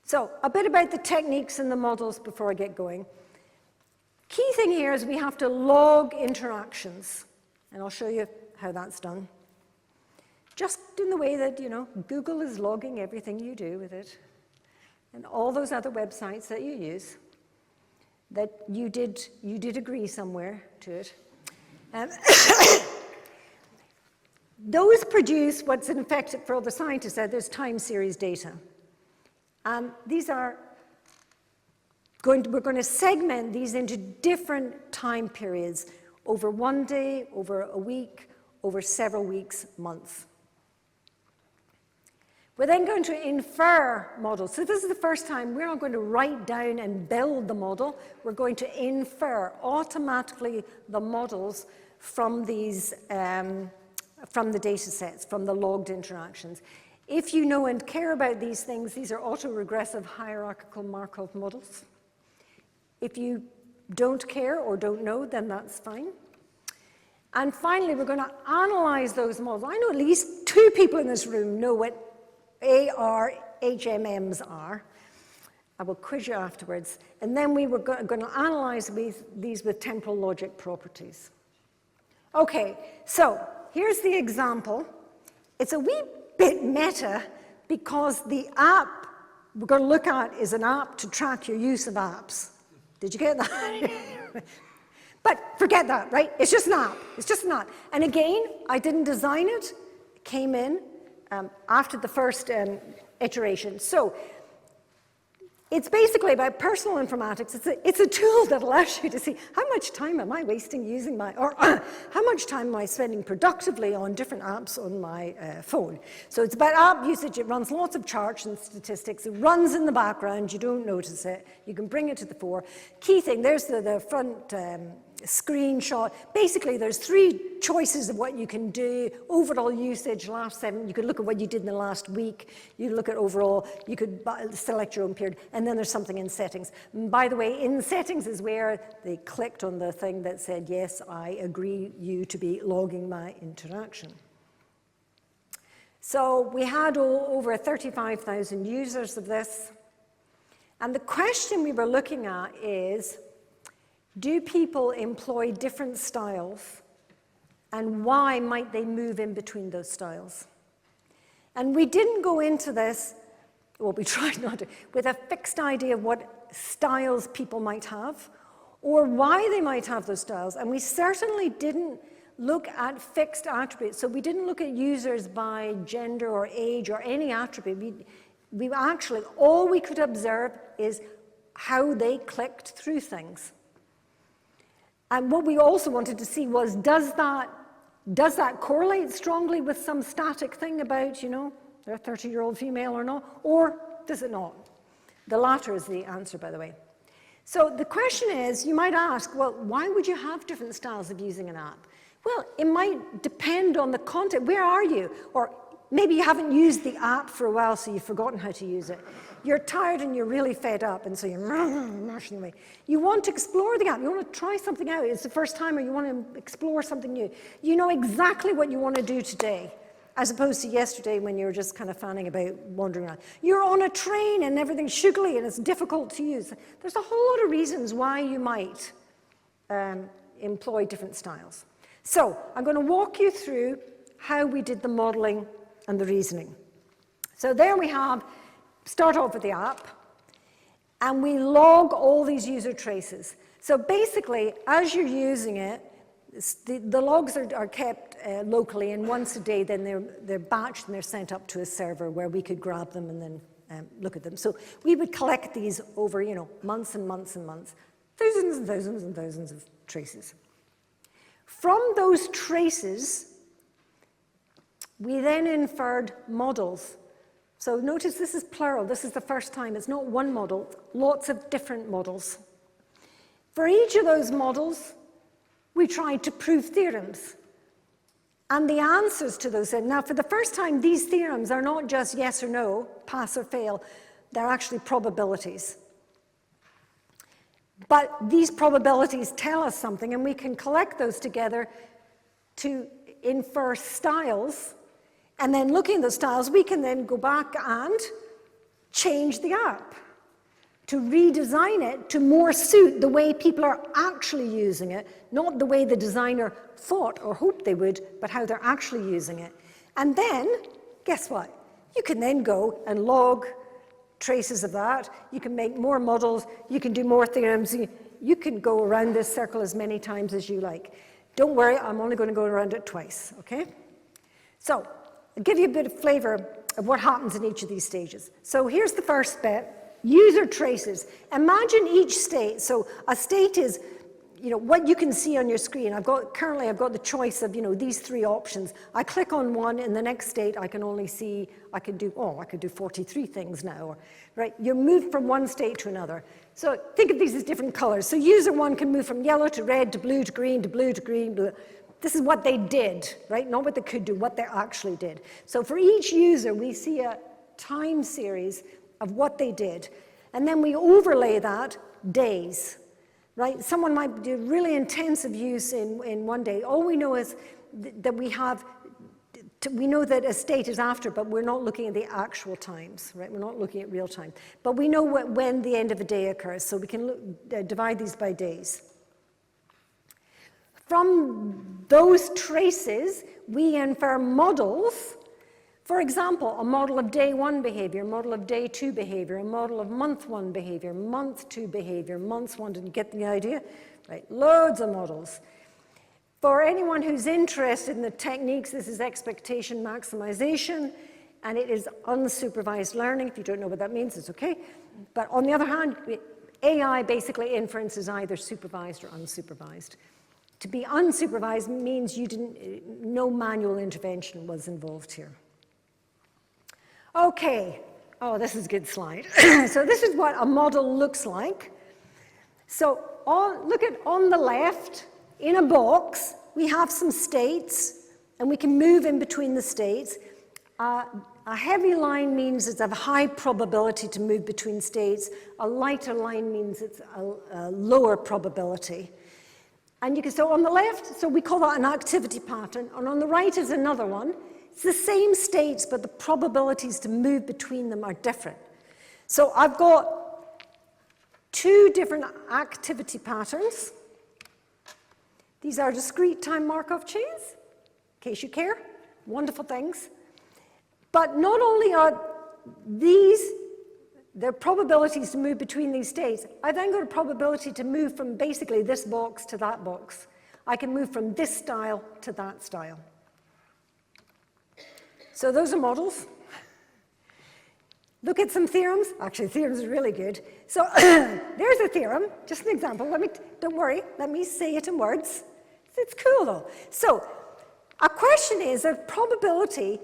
So a bit about the techniques and the models before I get going. Key thing here is we have to log interactions, and I'll show you how that's done. Just in the way that, Google is logging everything you do with it, and all those other websites that you use, that you did agree somewhere to it. Those produce what's in effect, for all the scientists said, there's time series data. These are we're going to segment these into different time periods, over 1 day, over a week, over several weeks, months. We're then going to infer models. So this is the first time we're not going to write down and build the model. We're going to infer automatically the models from these, from the data sets, from the logged interactions. If you know and care about these things, these are autoregressive hierarchical Markov models. If you don't care or don't know, then that's fine. And finally, we're going to analyze those models. I know at least 2 people in this room know what AR-HMMs are. I will quiz you afterwards. And then we were going to analyze these with temporal logic properties. Okay, so here's the example. It's a wee bit meta because the app we're going to look at is an app to track your use of apps. Did you get that? But forget that, right? It's just an app. It's just an app. And again, I didn't design it. It came in after the first iteration. So it's basically about personal informatics. It's a tool that allows you to see how much time am I wasting using or how much time am I spending productively on different apps on my phone. So it's about app usage. It runs lots of charts and statistics. It runs in the background. You don't notice it. You can bring it to the fore. Key thing, there's the front screenshot. Basically, there's 3 choices of what you can do. Overall usage, last 7. You could look at what you did in the last week. You look at overall. You could select your own period. And then there's something in settings. And by the way, in settings is where they clicked on the thing that said, yes, I agree you to be logging my interaction. So we had over 35,000 users of this. And the question we were looking at is, do people employ different styles, and why might they move in between those styles? And we didn't go into this, well, we tried not to, with a fixed idea of what styles people might have, or why they might have those styles. And we certainly didn't look at fixed attributes. So we didn't look at users by gender or age or any attribute. We actually, all we could observe is how they clicked through things. And what we also wanted to see was, does that correlate strongly with some static thing about, they're a 30-year-old female or not, or does it not? The latter is the answer, by the way. So the question is, you might ask, well, why would you have different styles of using an app? Well, it might depend on the content. Where are you? Or maybe you haven't used the app for a while, so you've forgotten how to use it. You're tired and you're really fed up, and so you're rushing away. You want to explore the app. You want to try something out. It's the first time, or you want to explore something new. You know exactly what you want to do today, as opposed to yesterday when you were just kind of fanning about, wandering around. You're on a train and everything's sugary and it's difficult to use. There's a whole lot of reasons why you might employ different styles. So I'm going to walk you through how we did the modeling and the reasoning. So there we have, start off with the app, and we log all these user traces. So basically, as you're using it, the logs are kept locally, and once a day, then they're batched and they're sent up to a server where we could grab them and then look at them. So we would collect these over, months and months and months, thousands and thousands and thousands of traces. From those traces, we then inferred models So notice this is plural. This is the first time. It's not one model, lots of different models. For each of those models, we tried to prove theorems. And the answers to those, now for the first time, these theorems are not just yes or no, pass or fail, they're actually probabilities. But these probabilities tell us something, and we can collect those together to infer styles. And then looking at those styles, we can then go back and change the app to redesign it to more suit the way people are actually using it, not the way the designer thought or hoped they would, but how they're actually using it. And then, guess what? You can then go and log traces of that. You can make more models. You can do more theorems. You can go around this circle as many times as you like. Don't worry, I'm only going to go around it twice, okay? So, I'll give you a bit of flavor of what happens in each of these stages. So here's the first bit, user traces. Imagine each state. So a state is, what you can see on your screen. Currently I've got the choice of, these three options. I click on one, in the next state I can only see, I could do 43 things now, right? You're moved from one state to another. So think of these as different colors. So user one can move from yellow to red to blue to green to blue to green, blue. This is what they did, right? Not what they could do, what they actually did. So for each user, we see a time series of what they did. And then we overlay that days, right? Someone might do really intensive use in one day. All we know is that we know that a state is after, but we're not looking at the actual times, right? We're not looking at real time. But we know when the end of a day occurs, so we can divide these by days. From those traces, we infer models. For example, a model of day one behavior, a model of day two behavior, a model of month one behavior, month two behavior, months one. Did you get the idea? Right, loads of models. For anyone who's interested in the techniques, this is expectation maximization, and it is unsupervised learning. If you don't know what that means, it's okay. But on the other hand, AI basically inference is either supervised or unsupervised. To be unsupervised means no manual intervention was involved here. Okay, this is a good slide. So this is what a model looks like. So look at on the left, in a box, we have some states, and we can move in between the states. A heavy line means it's a high probability to move between states. A lighter line means it's a lower probability. And so on the left, so we call that an activity pattern, and on the right is another one. It's the same states, but the probabilities to move between them are different. So I've got two different activity patterns. These are discrete time Markov chains, in case you care, wonderful things. But not only are there are probabilities to move between these states, I then got a probability to move from basically this box to that box. I can move from this style to that style. So those are models. Look at some theorems. Actually, theorems are really good. So there's a theorem, just an example. Don't worry, let me say it in words. It's cool though. So a question is of probability,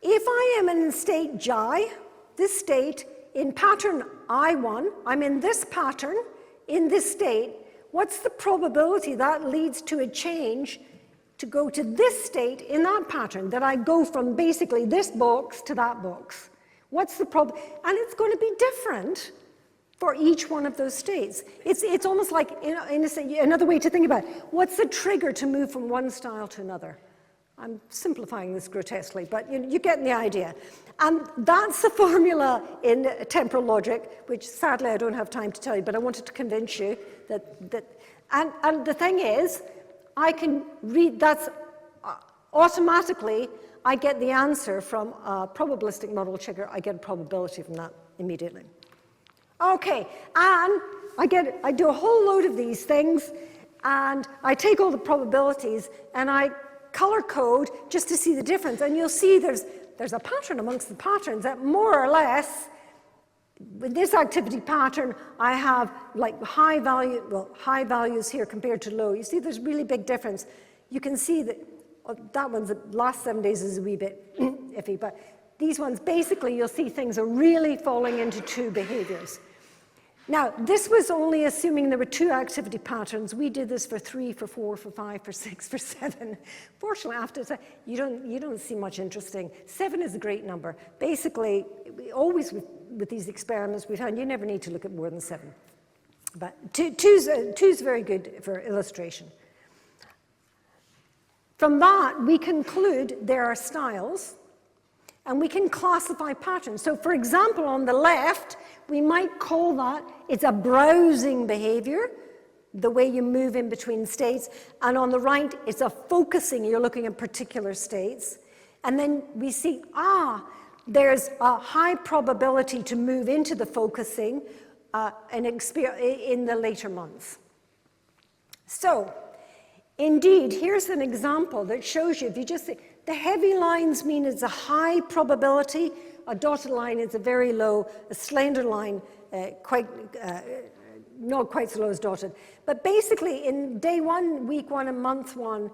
if I am in state J, this state, in pattern I1, I'm in this pattern, in this state, what's the probability that leads to a change to go to this state in that pattern, that I go from basically this box to that box? What's the problem? And it's going to be different for each one of those states. It's almost like, another way to think about it, what's the trigger to move from one style to another? I'm simplifying this grotesquely, but you're getting the idea. And that's the formula in temporal logic, which sadly I don't have time to tell you, but I wanted to convince you that and the thing is, I can read, that's automatically, I get the answer from a probabilistic model checker. I get a probability from that immediately. Okay, and I do a whole load of these things, and I take all the probabilities, and I color code just to see the difference. And you'll see there's a pattern amongst the patterns that more or less, with this activity pattern, I have like high values here compared to low. You see there's really big difference. You can see that that one's the last 7 days is a wee bit iffy, but these ones, basically, you'll see things are really falling into 2 behaviors. Now, this was only assuming there were 2 activity patterns. We did this for 3, for 4, for 5, for 6, for 7. Fortunately, after that, you don't see much interesting. 7 is a great number. Basically, always with these experiments, we found you never need to look at more than 7. But two's very good for illustration. From that, we conclude there are styles, and we can classify patterns. So, for example, on the left, we might call that, it's a browsing behavior, the way you move in between states. And on the right, it's a focusing, you're looking at particular states. And then we see, there's a high probability to move into the focusing in the later months. So, indeed, here's an example that shows you, if you just see, the heavy lines mean it's a high probability, a dotted line is a very low, a slender line, not quite so low as dotted. But basically, in day 1, week 1, and month 1,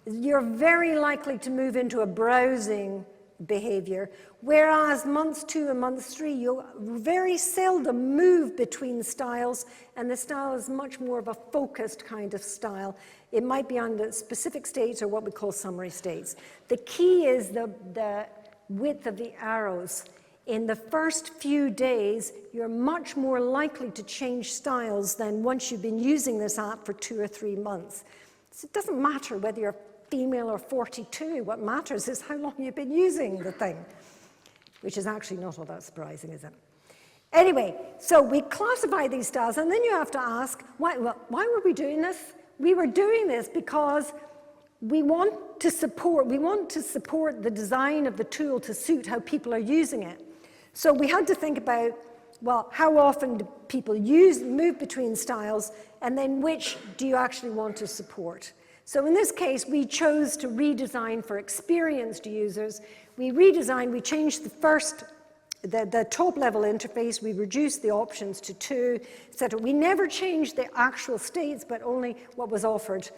you're very likely to move into a browsing behavior, whereas months 2 and months 3, you'll very seldom move between styles, and the style is much more of a focused kind of style. It might be on the specific states or what we call summary states. The key is the width of the arrows. In the first few days, you're much more likely to change styles than once you've been using this app for 2 or 3 months. So it doesn't matter whether you're female or 42. What matters is how long you've been using the thing, which is actually not all that surprising, is it? Anyway, so we classify these styles, and then you have to ask, why were we doing this? We were doing this because we want to support the design of the tool to suit how people are using it. So we had to think about, well, how often do people move between styles, and then which do you actually want to support? So in this case, we chose to redesign for experienced users. We changed the top level interface, we reduced the options to 2, etc. We never changed the actual states, but only what was offered.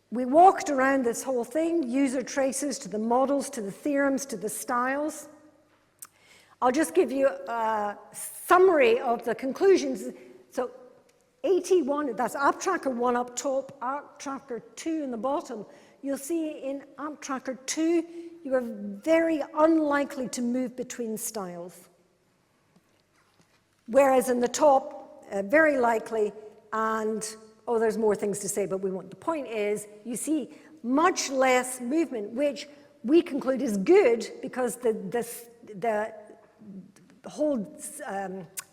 We walked around this whole thing, user traces to the models, to the theorems, to the styles. I'll just give you a summary of the conclusions. So 81, that's App Tracker 1 up top, App Tracker 2 in the bottom. You'll see in App Tracker 2, you are very unlikely to move between styles. Whereas in the top, very likely, and there's more things to say, but the point is, you see much less movement, which we conclude is good because the whole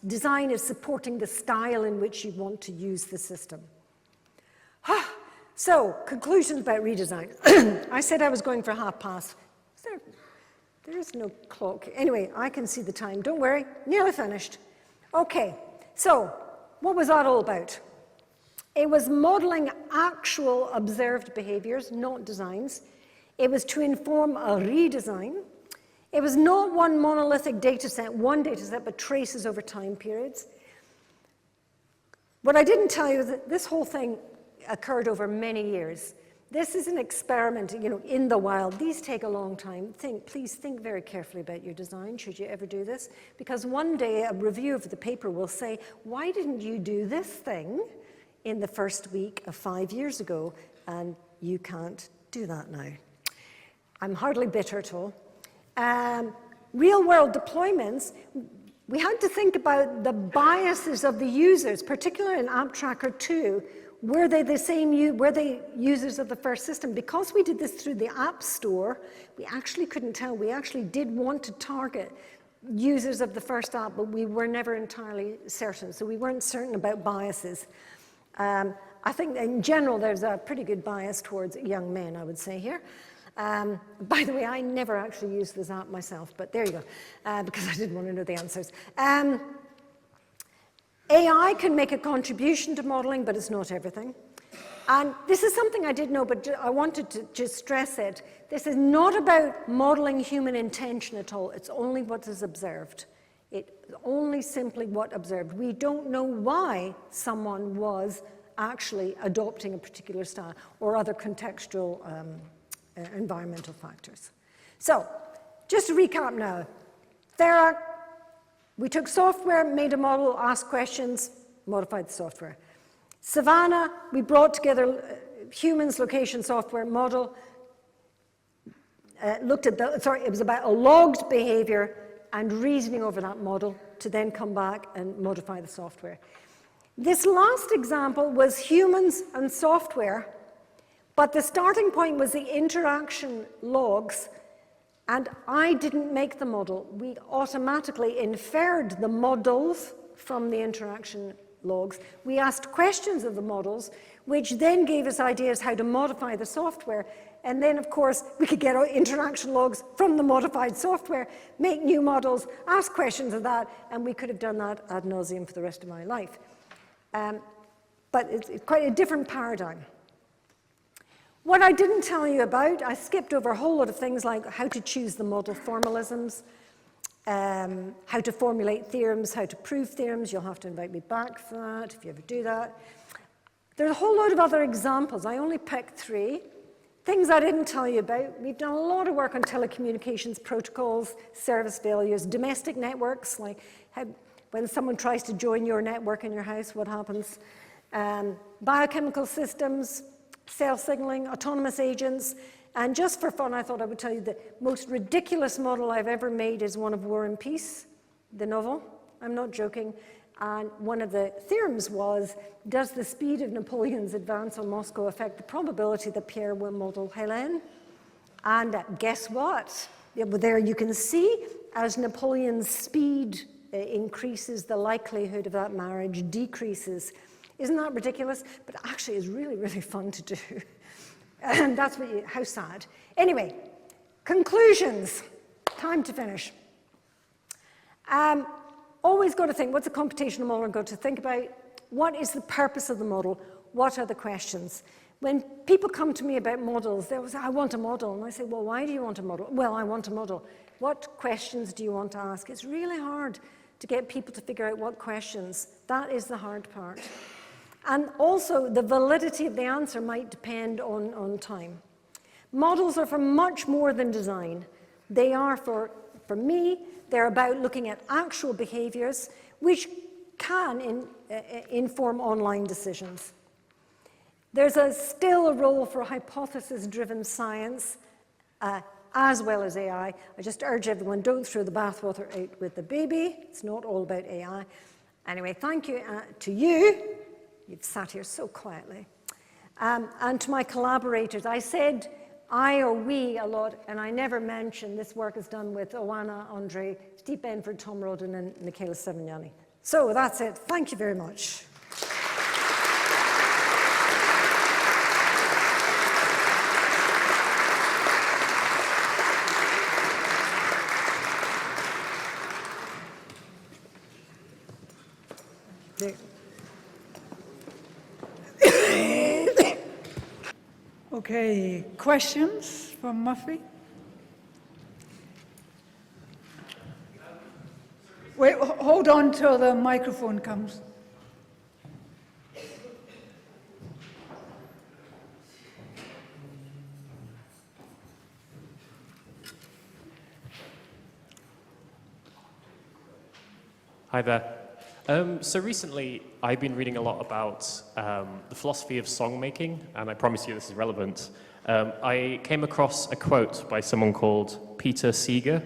design is supporting the style in which you want to use the system. So, conclusions about redesign. I said I was going for past. There is no clock. Anyway, I can see the time. Don't worry, nearly finished. Okay, so what was that all about? It was modeling actual observed behaviors, not designs. It was to inform a redesign. It was not one monolithic data set, but traces over time periods. What I didn't tell you is that this whole thing occurred over many years. This is an experiment, in the wild. These take a long time. Please think very carefully about your design, should you ever do this, because one day a review of the paper will say, why didn't you do this thing in the first week of 5 years ago? And you can't do that now. I'm hardly bitter at all. Real-world deployments, we had to think about the biases of the users, particularly in App Tracker 2. Were they users of the first system? Because we did this through the App Store, we actually couldn't tell. We actually did want to target users of the first app, but we were never entirely certain. So we weren't certain about biases. I think in general, there's a pretty good bias towards young men, I would say here. By the way, I never actually used this app myself, but there you go, because I didn't want to know the answers. AI can make a contribution to modeling, but it's not everything. And this is something I did know, but I wanted to just stress it. This is not about modeling human intention at all. It's only what is observed. It's only simply what observed. We don't know why someone was actually adopting a particular style or other contextual environmental factors. So, just to recap now. Thera, we took software, made a model, asked questions, modified the software. Savannah, we brought together humans, location, software, model, looked at it was about a logged behavior and reasoning over that model to then come back and modify the software. This last example was humans and software, but the starting point was the interaction logs, and I didn't make the model. We automatically inferred the models from the interaction logs. We asked questions of the models, which then gave us ideas how to modify the software. And then, of course, we could get our interaction logs from the modified software, make new models, ask questions of that, and we could have done that ad nauseum for the rest of my life. But it's quite a different paradigm. What I didn't tell you about, I skipped over a whole lot of things like how to choose the model formalisms, how to formulate theorems, how to prove theorems. You'll have to invite me back for that if you ever do that. There's a whole load of other examples. I only picked 3. Things I didn't tell you about. We've done a lot of work on telecommunications protocols, service failures, domestic networks, like when someone tries to join your network in your house, what happens? Biochemical systems, cell signaling, autonomous agents. And just for fun, I thought I would tell you the most ridiculous model I've ever made is one of War and Peace, the novel. I'm not joking. And one of the theorems was, does the speed of Napoleon's advance on Moscow affect the probability that Pierre will model Hélène? And guess what? There you can see, as Napoleon's speed increases, the likelihood of that marriage decreases. Isn't that ridiculous? But actually, it's really, really fun to do. And that's how sad. Anyway, conclusions. Time to finish. Always got to think, what's a computational model? Got to think about what is the purpose of the model? What are the questions? When people come to me about models, they always say, I want a model. And I say, well, why do you want a model? Well, I want a model. What questions do you want to ask? It's really hard to get people to figure out what questions. That is the hard part. And also, the validity of the answer might depend on time. Models are for much more than design. They are, for me, they're about looking at actual behaviors, which can inform online decisions. There's still a role for hypothesis-driven science, as well as AI. I just urge everyone, don't throw the bathwater out with the baby. It's not all about AI. Anyway, thank you to you. You've sat here so quietly. And to my collaborators, I said I or we a lot, and I never mentioned this work is done with Oana, Andre, Steve Benford, Tom Rodden, and Michaela Sevignani. So that's it. Thank you very much. Okay, questions from Muffy? Wait, hold on till the microphone comes. Hi there. So recently, I've been reading a lot about the philosophy of songmaking, and I promise you this is relevant. I came across a quote by someone called Peter Seeger,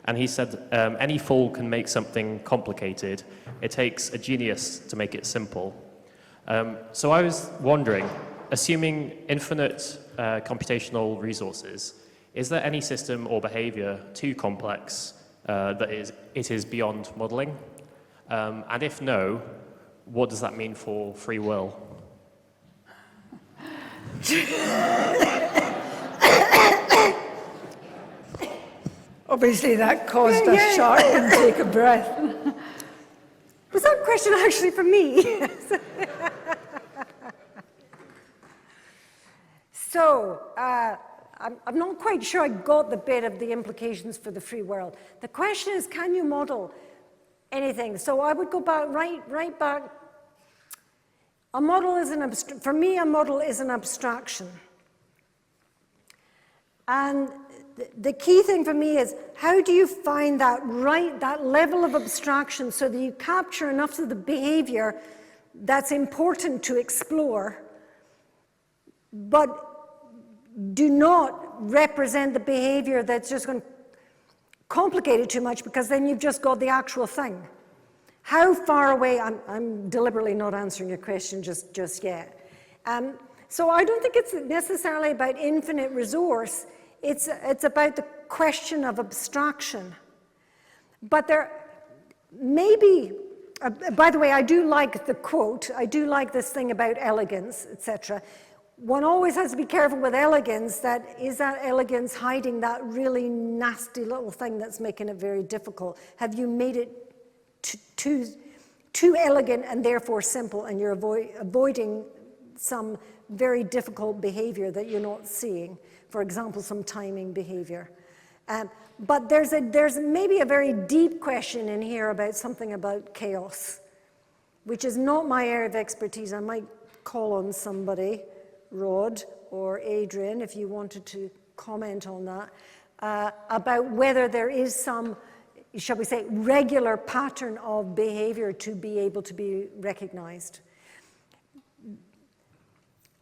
and he said, any fool can make something complicated. It takes a genius to make it simple. So I was wondering, assuming infinite computational resources, is there any system or behavior too complex that it is beyond modeling? And if no, what does that mean for free will? Obviously, that caused a sharp intake of breath. Was that question actually for me? So, I'm not quite sure I got the bit of the implications for the free world. The question is, can you model anything? So I would go back, right back. A model is for me, a model is an abstraction. And the key thing for me is, how do you find that level of abstraction so that you capture enough of the behavior that's important to explore, but do not represent the behavior that's just going to complicate it too much, because then you've just got the actual thing. How far away, I'm deliberately not answering your question just yet. So I don't think it's necessarily about infinite resource. It's about the question of abstraction. But there may be, by the way, I do like the quote. I do like this thing about elegance, etc. One always has to be careful with elegance. Is that elegance hiding that really nasty little thing that's making it very difficult? Have you made it too elegant and therefore simple, and you're avoiding some very difficult behavior that you're not seeing? For example, some timing behavior. But there's maybe a very deep question in here about something about chaos, which is not my area of expertise. I might call on somebody, Rod or Adrian, if you wanted to comment on that, about whether there is some, shall we say, regular pattern of behavior to be able to be recognized.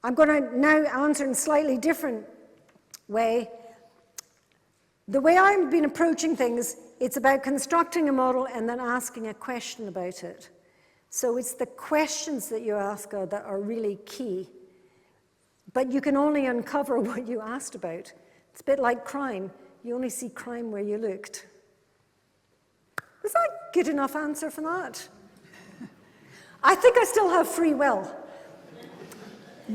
I'm going to now answer in a slightly different way. The way I've been approaching things, it's about constructing a model and then asking a question about it. So it's the questions that you ask that are really key. But you can only uncover what you asked about. It's a bit like crime. You only see crime where you looked. Was that a good enough answer for that? I think I still have free will.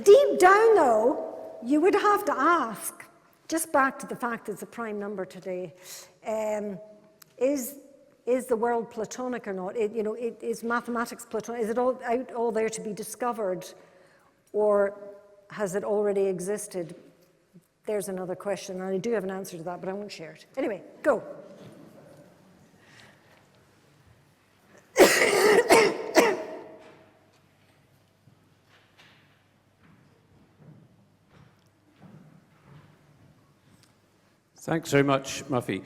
Deep down, though, you would have to ask, just back to the fact it's a prime number today, is the world Platonic or not? Is mathematics Platonic? Is it all there to be discovered, or has it already existed? There's another question, and I do have an answer to that, but I won't share it. Anyway, go. Thanks very much, Muffy.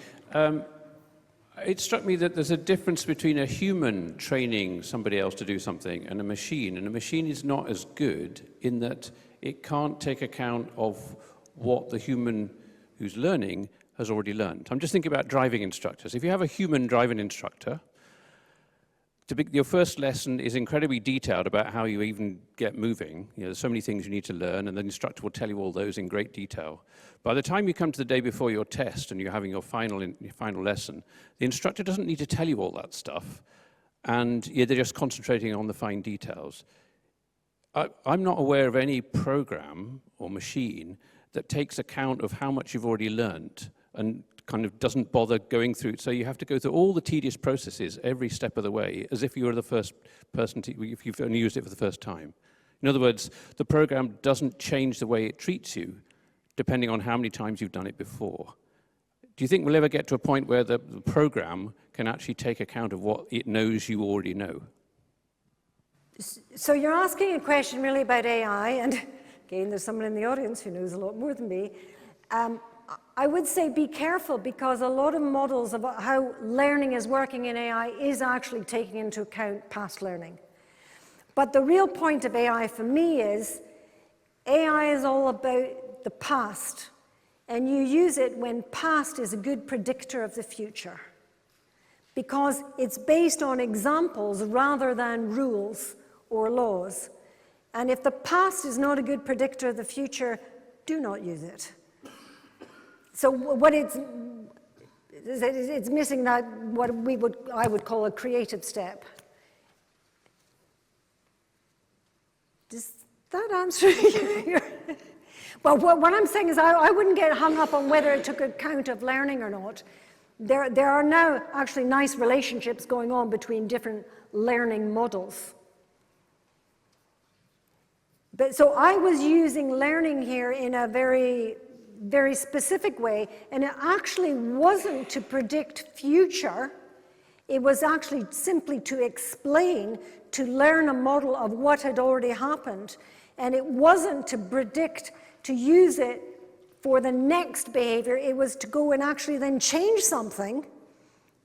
It struck me that there's a difference between a human training somebody else to do something and a machine is not as good in that it can't take account of what the human who's learning has already learned. I'm just thinking about driving instructors. If you have a human driving instructor, your first lesson is incredibly detailed about how you even get moving. There's so many things you need to learn, and the instructor will tell you all those in great detail. By the time you come to the day before your test and you're having your final lesson, the instructor doesn't need to tell you all that stuff, and they're just concentrating on the fine details. I'm not aware of any program or machine that takes account of how much you've already learned and kind of doesn't bother going through it. So you have to go through all the tedious processes every step of the way as if you were the first person if you've only used it for the first time. In other words, the program doesn't change the way it treats you depending on how many times you've done it before. Do you think we'll ever get to a point where the program can actually take account of what it knows you already know? So you're asking a question really about AI, and again, there's someone in the audience who knows a lot more than me. I would say be careful, because a lot of models of how learning is working in AI is actually taking into account past learning. But the real point of AI for me is AI is all about the past, and you use it when past is a good predictor of the future, because it's based on examples rather than rules or laws. And if the past is not a good predictor of the future, do not use it. So what it's missing that what I would call a creative step. Does that answer your? Well, what I'm saying is I wouldn't get hung up on whether it took account of learning or not. There are now actually nice relationships going on between different learning models. But so I was using learning here in a very, very specific way, and it actually wasn't to predict future. It was actually simply to explain, to learn a model of what had already happened. And it wasn't to predict, to use it for the next behavior, it was to go and actually then change something,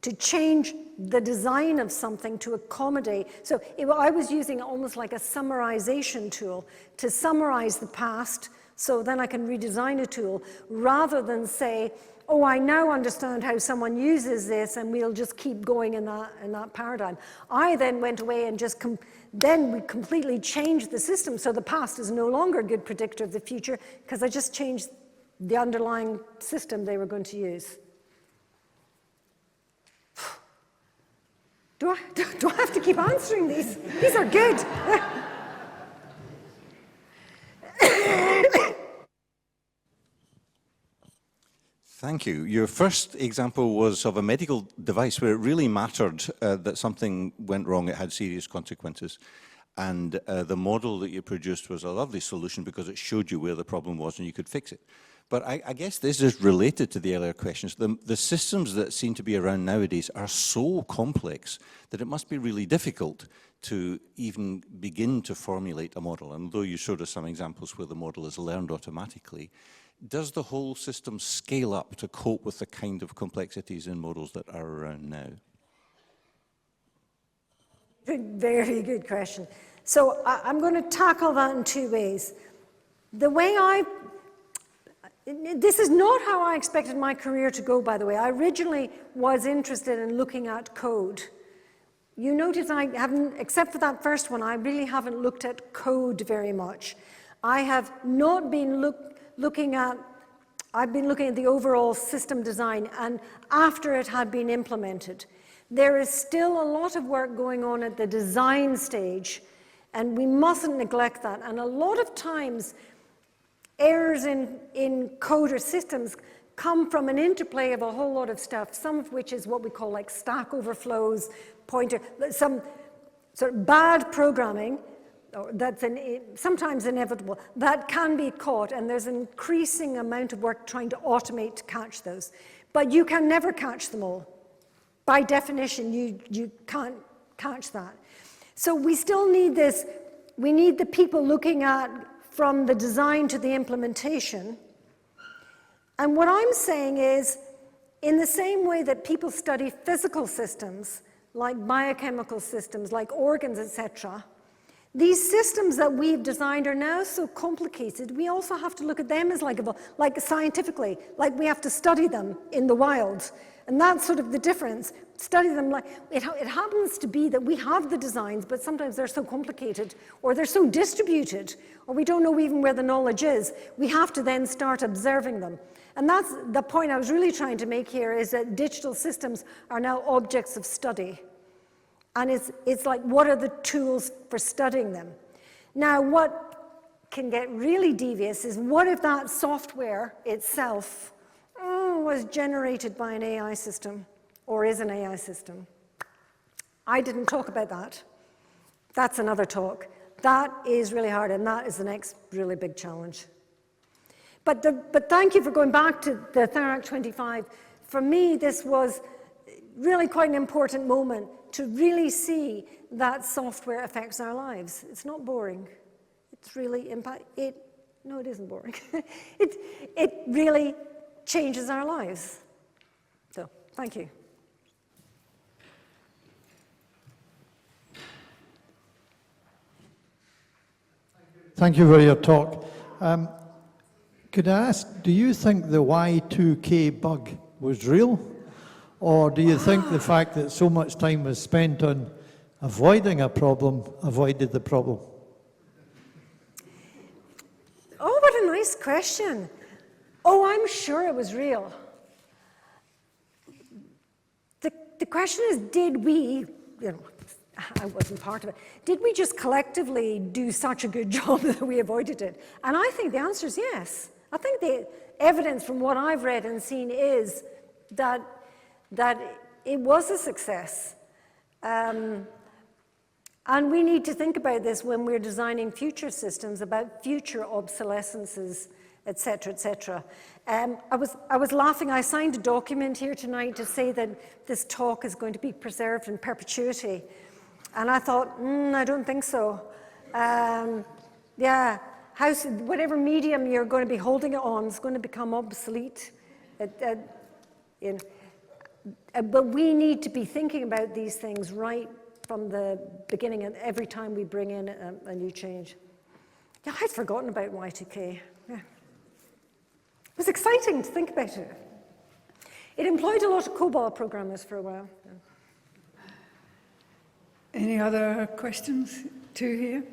to change the design of something to accommodate. So I was using it almost like a summarization tool to summarize the past, so then I can redesign a tool, rather than say, oh, I now understand how someone uses this, and we'll just keep going in that paradigm. I then went away and just then we completely changed the system, so the past is no longer a good predictor of the future, because I just changed the underlying system they were going to use. Do I have to keep answering these? These are good. Thank you. Your first example was of a medical device where it really mattered that something went wrong, it had serious consequences. And the model that you produced was a lovely solution because it showed you where the problem was and you could fix it. But I guess this is related to the earlier questions. The systems that seem to be around nowadays are so complex that it must be really difficult to even begin to formulate a model. And though you showed us some examples where the model is learned automatically, does the whole system scale up to cope with the kind of complexities in models that are around now? Very good question. So I'm going to tackle that in two ways. The way this is not how I expected my career to go, by the way. I originally was interested in looking at code. You notice I haven't, except for that first one, I really haven't looked at code very much. I have not been I've been looking at the overall system design, and after it had been implemented. There is still a lot of work going on at the design stage, and we mustn't neglect that. And a lot of times, errors in code or systems come from an interplay of a whole lot of stuff, some of which is what we call like stack overflows, some sort of bad programming, that's sometimes inevitable, that can be caught, and there's an increasing amount of work trying to automate to catch those. But you can never catch them all. By definition, you can't catch that. So we still need this, we need the people looking at from the design to the implementation. And what I'm saying is, in the same way that people study physical systems, like biochemical systems, like organs, etc., these systems that we've designed are now so complicated, we also have to look at them as like scientifically, like we have to study them in the wild. And that's sort of the difference. Study them like, it happens to be that we have the designs, but sometimes they're so complicated, or they're so distributed, or we don't know even where the knowledge is. We have to then start observing them. And that's the point I was really trying to make here, is that digital systems are now objects of study. And it's like, what are the tools for studying them? Now, what can get really devious is, what if that software itself was generated by an AI system, or is an AI system? I didn't talk about that. That's another talk. That is really hard, and that is the next really big challenge. But thank you for going back to the Therac 25. For me, this was really quite an important moment to really see that software affects our lives. It's not boring. It's really no, it isn't boring. It really changes our lives. So, thank you. Thank you for your talk. Could I ask, do you think the Y2K bug was real? Or do you think the fact that so much time was spent on avoiding a problem avoided the problem? Oh, what a nice question. Oh, I'm sure it was real. The question is, did we, I wasn't part of it, did we just collectively do such a good job that we avoided it? And I think the answer is yes. I think the evidence from what I've read and seen is that it was a success. And we need to think about this when we're designing future systems, about future obsolescences, et cetera, et cetera. I was laughing. I signed a document here tonight to say that this talk is going to be preserved in perpetuity. And I thought, I don't think so. Yeah, whatever medium you're going to be holding it on is going to become obsolete. But we need to be thinking about these things right from the beginning and every time we bring in a new change. Yeah, I'd forgotten about Y2K. Yeah. It was exciting to think about it. It employed a lot of COBOL programmers for a while. Yeah. Any other questions? Two here.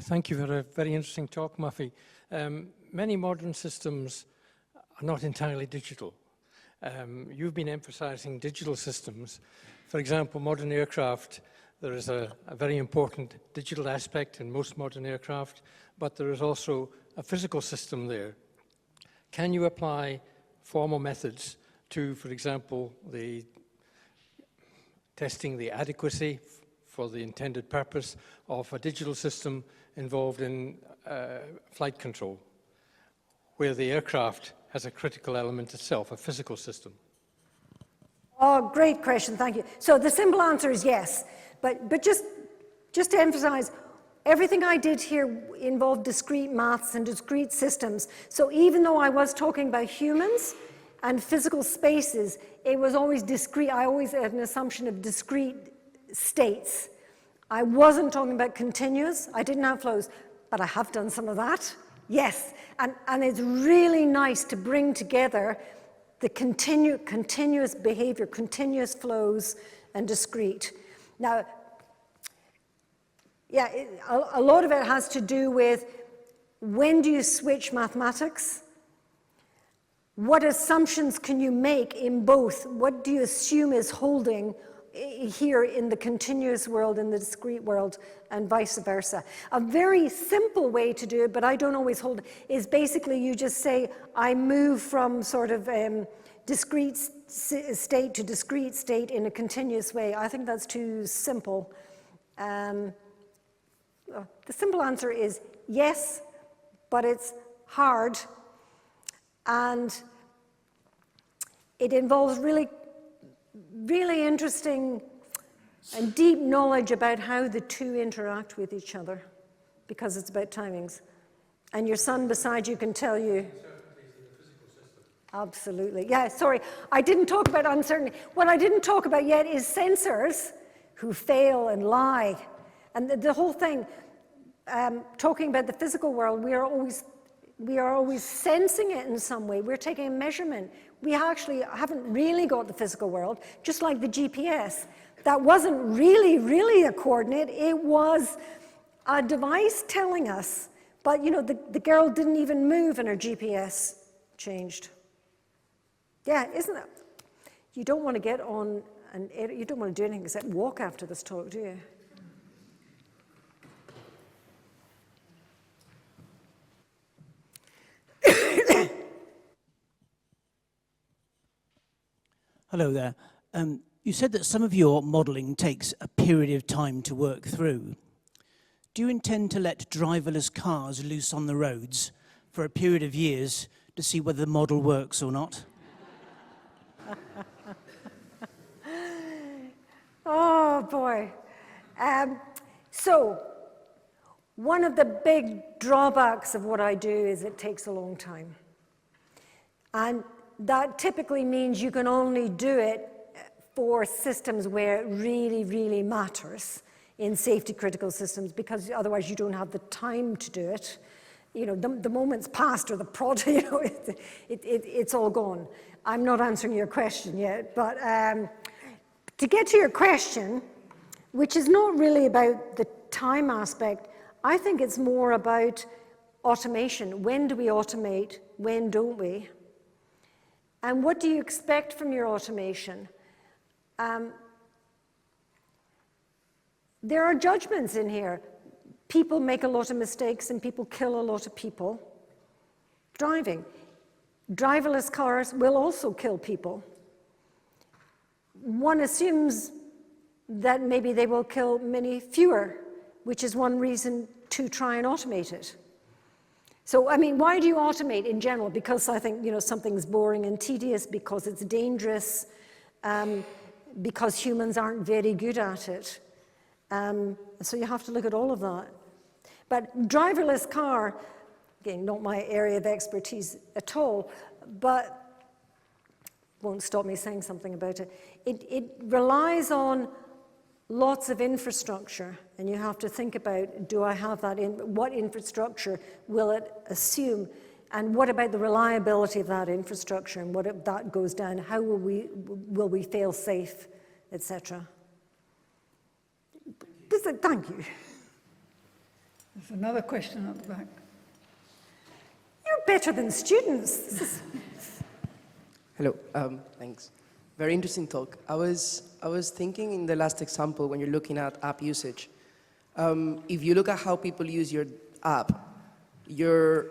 Thank you for a very interesting talk, Muffy. Many modern systems are not entirely digital. You've been emphasizing digital systems. For example, modern aircraft, there is a very important digital aspect in most modern aircraft, but there is also a physical system there. Can you apply formal methods to, for example, the testing the adequacy for the intended purpose of a digital system involved in flight control, where the aircraft has a critical element itself, a physical system? Oh, great question, thank you. So the simple answer is yes, but just to emphasize, everything I did here involved discrete maths and discrete systems. So even though I was talking about humans and physical spaces, it was always discrete. I always had an assumption of discrete states. I wasn't talking about continuous. I didn't have flows, but I have done some of that. Yes, and it's really nice to bring together the continuous behavior, continuous flows, and discrete. Now, yeah, a lot of it has to do with when do you switch mathematics? What assumptions can you make in both? What do you assume is holding here in the continuous world, in the discrete world, and vice versa? A very simple way to do it, but I don't always hold it, is basically you just say, I move from sort of discrete state to discrete state in a continuous way. I think that's too simple. The simple answer is yes, but it's hard, and it involves really interesting and deep knowledge about how the two interact with each other, because it's about timings. And your son beside you can tell you. Absolutely. Yeah, sorry. I didn't talk about uncertainty. What I didn't talk about yet is sensors who fail and lie. And the whole thing, talking about the physical world, we are always sensing it in some way. We're taking a measurement. We actually haven't really got the physical world, just like the GPS. That wasn't really a coordinate. It was a device telling us. But, you know, the girl didn't even move and her GPS changed. Yeah, isn't it? You don't want to get on, and you don't want to do anything except walk after this talk, do you? Hello there. You said that some of your modelling takes a period of time to work through. Do you intend to let driverless cars loose on the roads for a period of years to see whether the model works or not? Oh, boy. So, one of the big drawbacks of what I do is it takes a long time. And that typically means you can only do it for systems where it really matters in safety critical systems, because otherwise you don't have the time to do it. You know, the moment's passed or the product, you know, it's all gone. I'm not answering your question yet, but to get to your question, which is not really about the time aspect, I think it's more about automation. When do we automate? When don't we? And what do you expect from your automation? There are judgments in here. People make a lot of mistakes and people kill a lot of people driving. Driverless cars will also kill people. One assumes that maybe they will kill many fewer, which is one reason to try and automate it. So, I mean, why do you automate in general? Because I think, you know, something's boring and tedious, because it's dangerous. because humans aren't very good at it. So you have to look at all of that. But driverless car, again, not my area of expertise at all, but won't stop me saying something about it. It relies on lots of infrastructure, and you have to think about, do I have that what infrastructure will it assume, and what about the reliability of that infrastructure, and what if that goes down, how will we fail safe, etc. Thank you. There's another question at the back. You're better than students. Hello, thanks. Very interesting talk. I was thinking in the last example, when you're looking at app usage, if you look at how people use your app, you're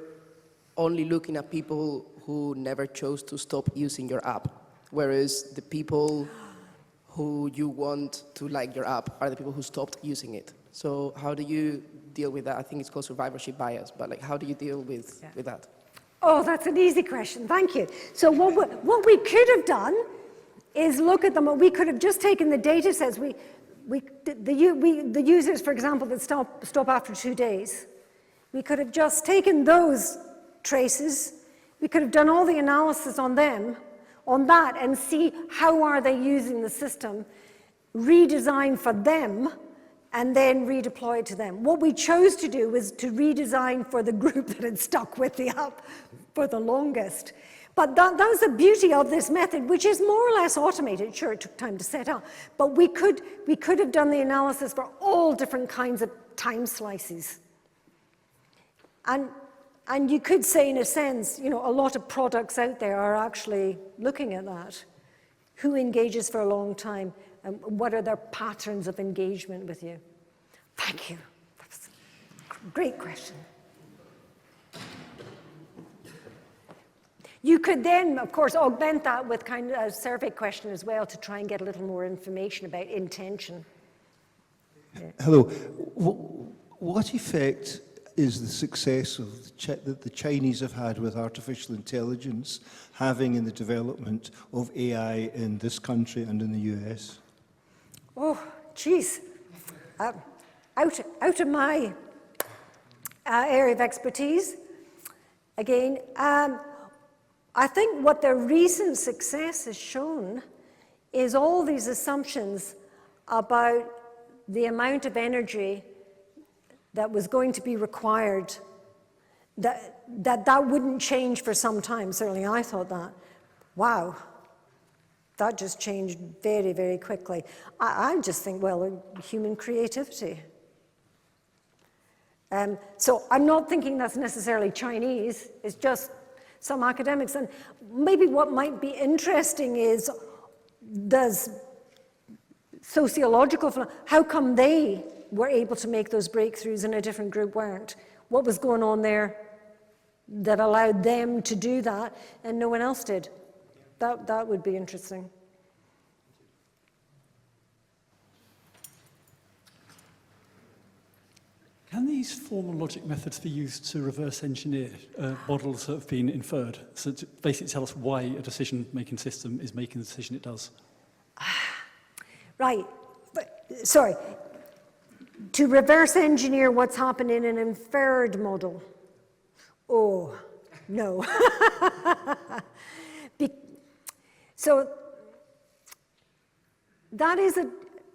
only looking at people who never chose to stop using your app, whereas the people who you want to like your app are the people who stopped using it. So how do you deal with that? I think it's called survivorship bias, but like, how do you deal with that? Oh, that's an easy question. Thank you. So what we could have done is look at them. We could have just taken the data sets. The users, for example, that stop after 2 days. We could have just taken those traces. We could have done all the analysis on them, on that, and see how are they using the system, redesign for them, and then redeploy it to them. What we chose to do was to redesign for the group that had stuck with the app for the longest. But that was the beauty of this method, which is more or less automated. Sure, it took time to set up, but we could have done the analysis for all different kinds of time slices. And you could say, in a sense, you know, a lot of products out there are actually looking at that. Who engages for a long time, and what are their patterns of engagement with you? Thank you. That's a great question. You could then, of course, augment that with kind of a survey question as well to try and get a little more information about intention. Yeah. Hello. What effect is the success of that the Chinese have had with artificial intelligence having in the development of AI in this country and in the US? Oh, geez. Out of my area of expertise, again, I think what the recent success has shown is all these assumptions about the amount of energy that was going to be required, that wouldn't change for some time. Certainly I thought that. Wow, that just changed very, very quickly. I just think, well, human creativity. So I'm not thinking that's necessarily Chinese, it's just some academics. And maybe what might be interesting is, does sociological, how come they were able to make those breakthroughs and a different group weren't? What was going on there that allowed them to do that and no one else did? That would be interesting. Can these formal logic methods be used to reverse engineer models that have been inferred? So to basically tell us why a decision-making system is making the decision it does? Right. Sorry. To reverse engineer what's happened in an inferred model. Oh, no. So that is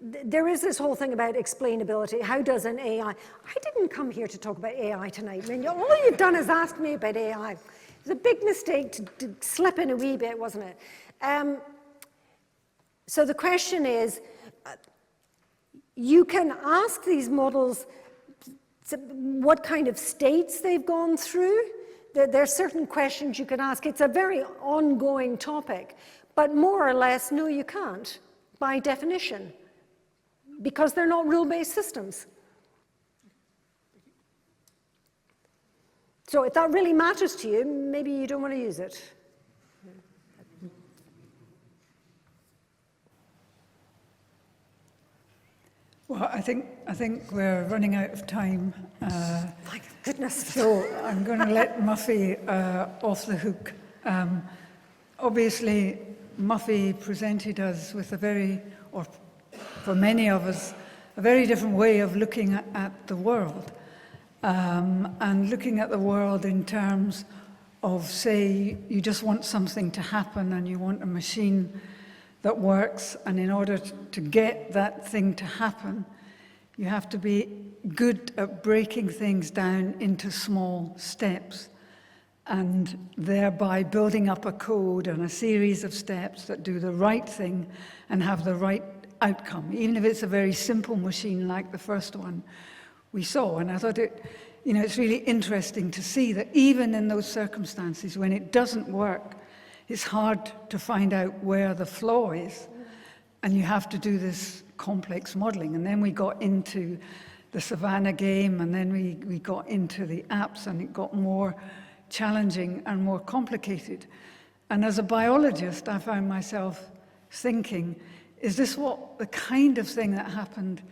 there is this whole thing about explainability. How does an AI... I didn't come here to talk about AI tonight. I mean, all you've done is ask me about AI. It was a big mistake to slip in a wee bit, wasn't it? So the question is, you can ask these models what kind of states they've gone through. There are certain questions you can ask. It's a very ongoing topic, but more or less, no, you can't, by definition, because they're not rule-based systems. So if that really matters to you, maybe you don't want to use it. Well, I think we're running out of time. My goodness. So I'm going to let Muffy off the hook. Obviously, Muffy presented us with a very, or for many of us, a very different way of looking at the world. And looking at the world in terms of, say, you just want something to happen and you want a machine that works, and in order to get that thing to happen, you have to be good at breaking things down into small steps and thereby building up a code and a series of steps that do the right thing and have the right outcome, even if it's a very simple machine like the first one we saw. And I thought it's really interesting to see that even in those circumstances when it doesn't work, it's hard to find out where the flaw is, and you have to do this complex modeling. And then we got into the Savannah game, and then we got into the apps, and it got more challenging and more complicated. And as a biologist, I found myself thinking, is this the kind of thing that happened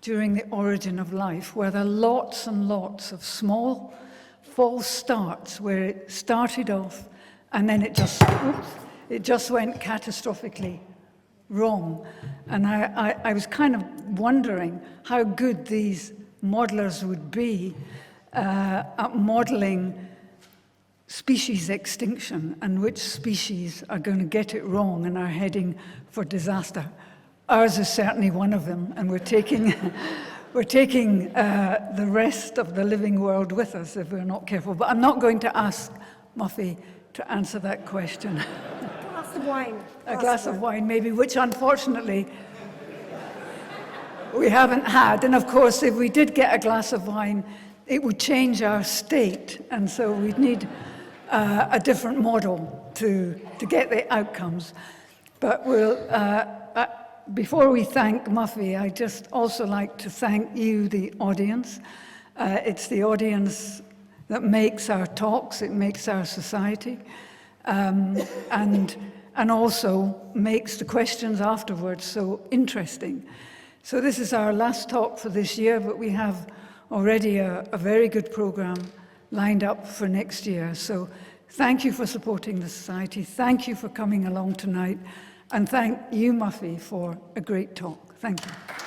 during the origin of life, where there are lots and lots of small false starts, where it started off and then it just went catastrophically wrong. And I was kind of wondering how good these modelers would be at modeling species extinction and which species are going to get it wrong and are heading for disaster. Ours is certainly one of them, and we're taking the rest of the living world with us if we're not careful. But I'm not going to ask Muffy to answer that question. A glass of wine. A glass of wine, maybe, which unfortunately we haven't had. And of course, if we did get a glass of wine, it would change our state, and so we'd need a different model to get the outcomes. But before we thank Muffy, I'd just also like to thank you, the audience. It's the audience that makes our talks, it makes our society, and also makes the questions afterwards so interesting. So this is our last talk for this year, but we have already a very good program lined up for next year. So thank you for supporting the society, thank you for coming along tonight, and thank you, Muffy, for a great talk. Thank you.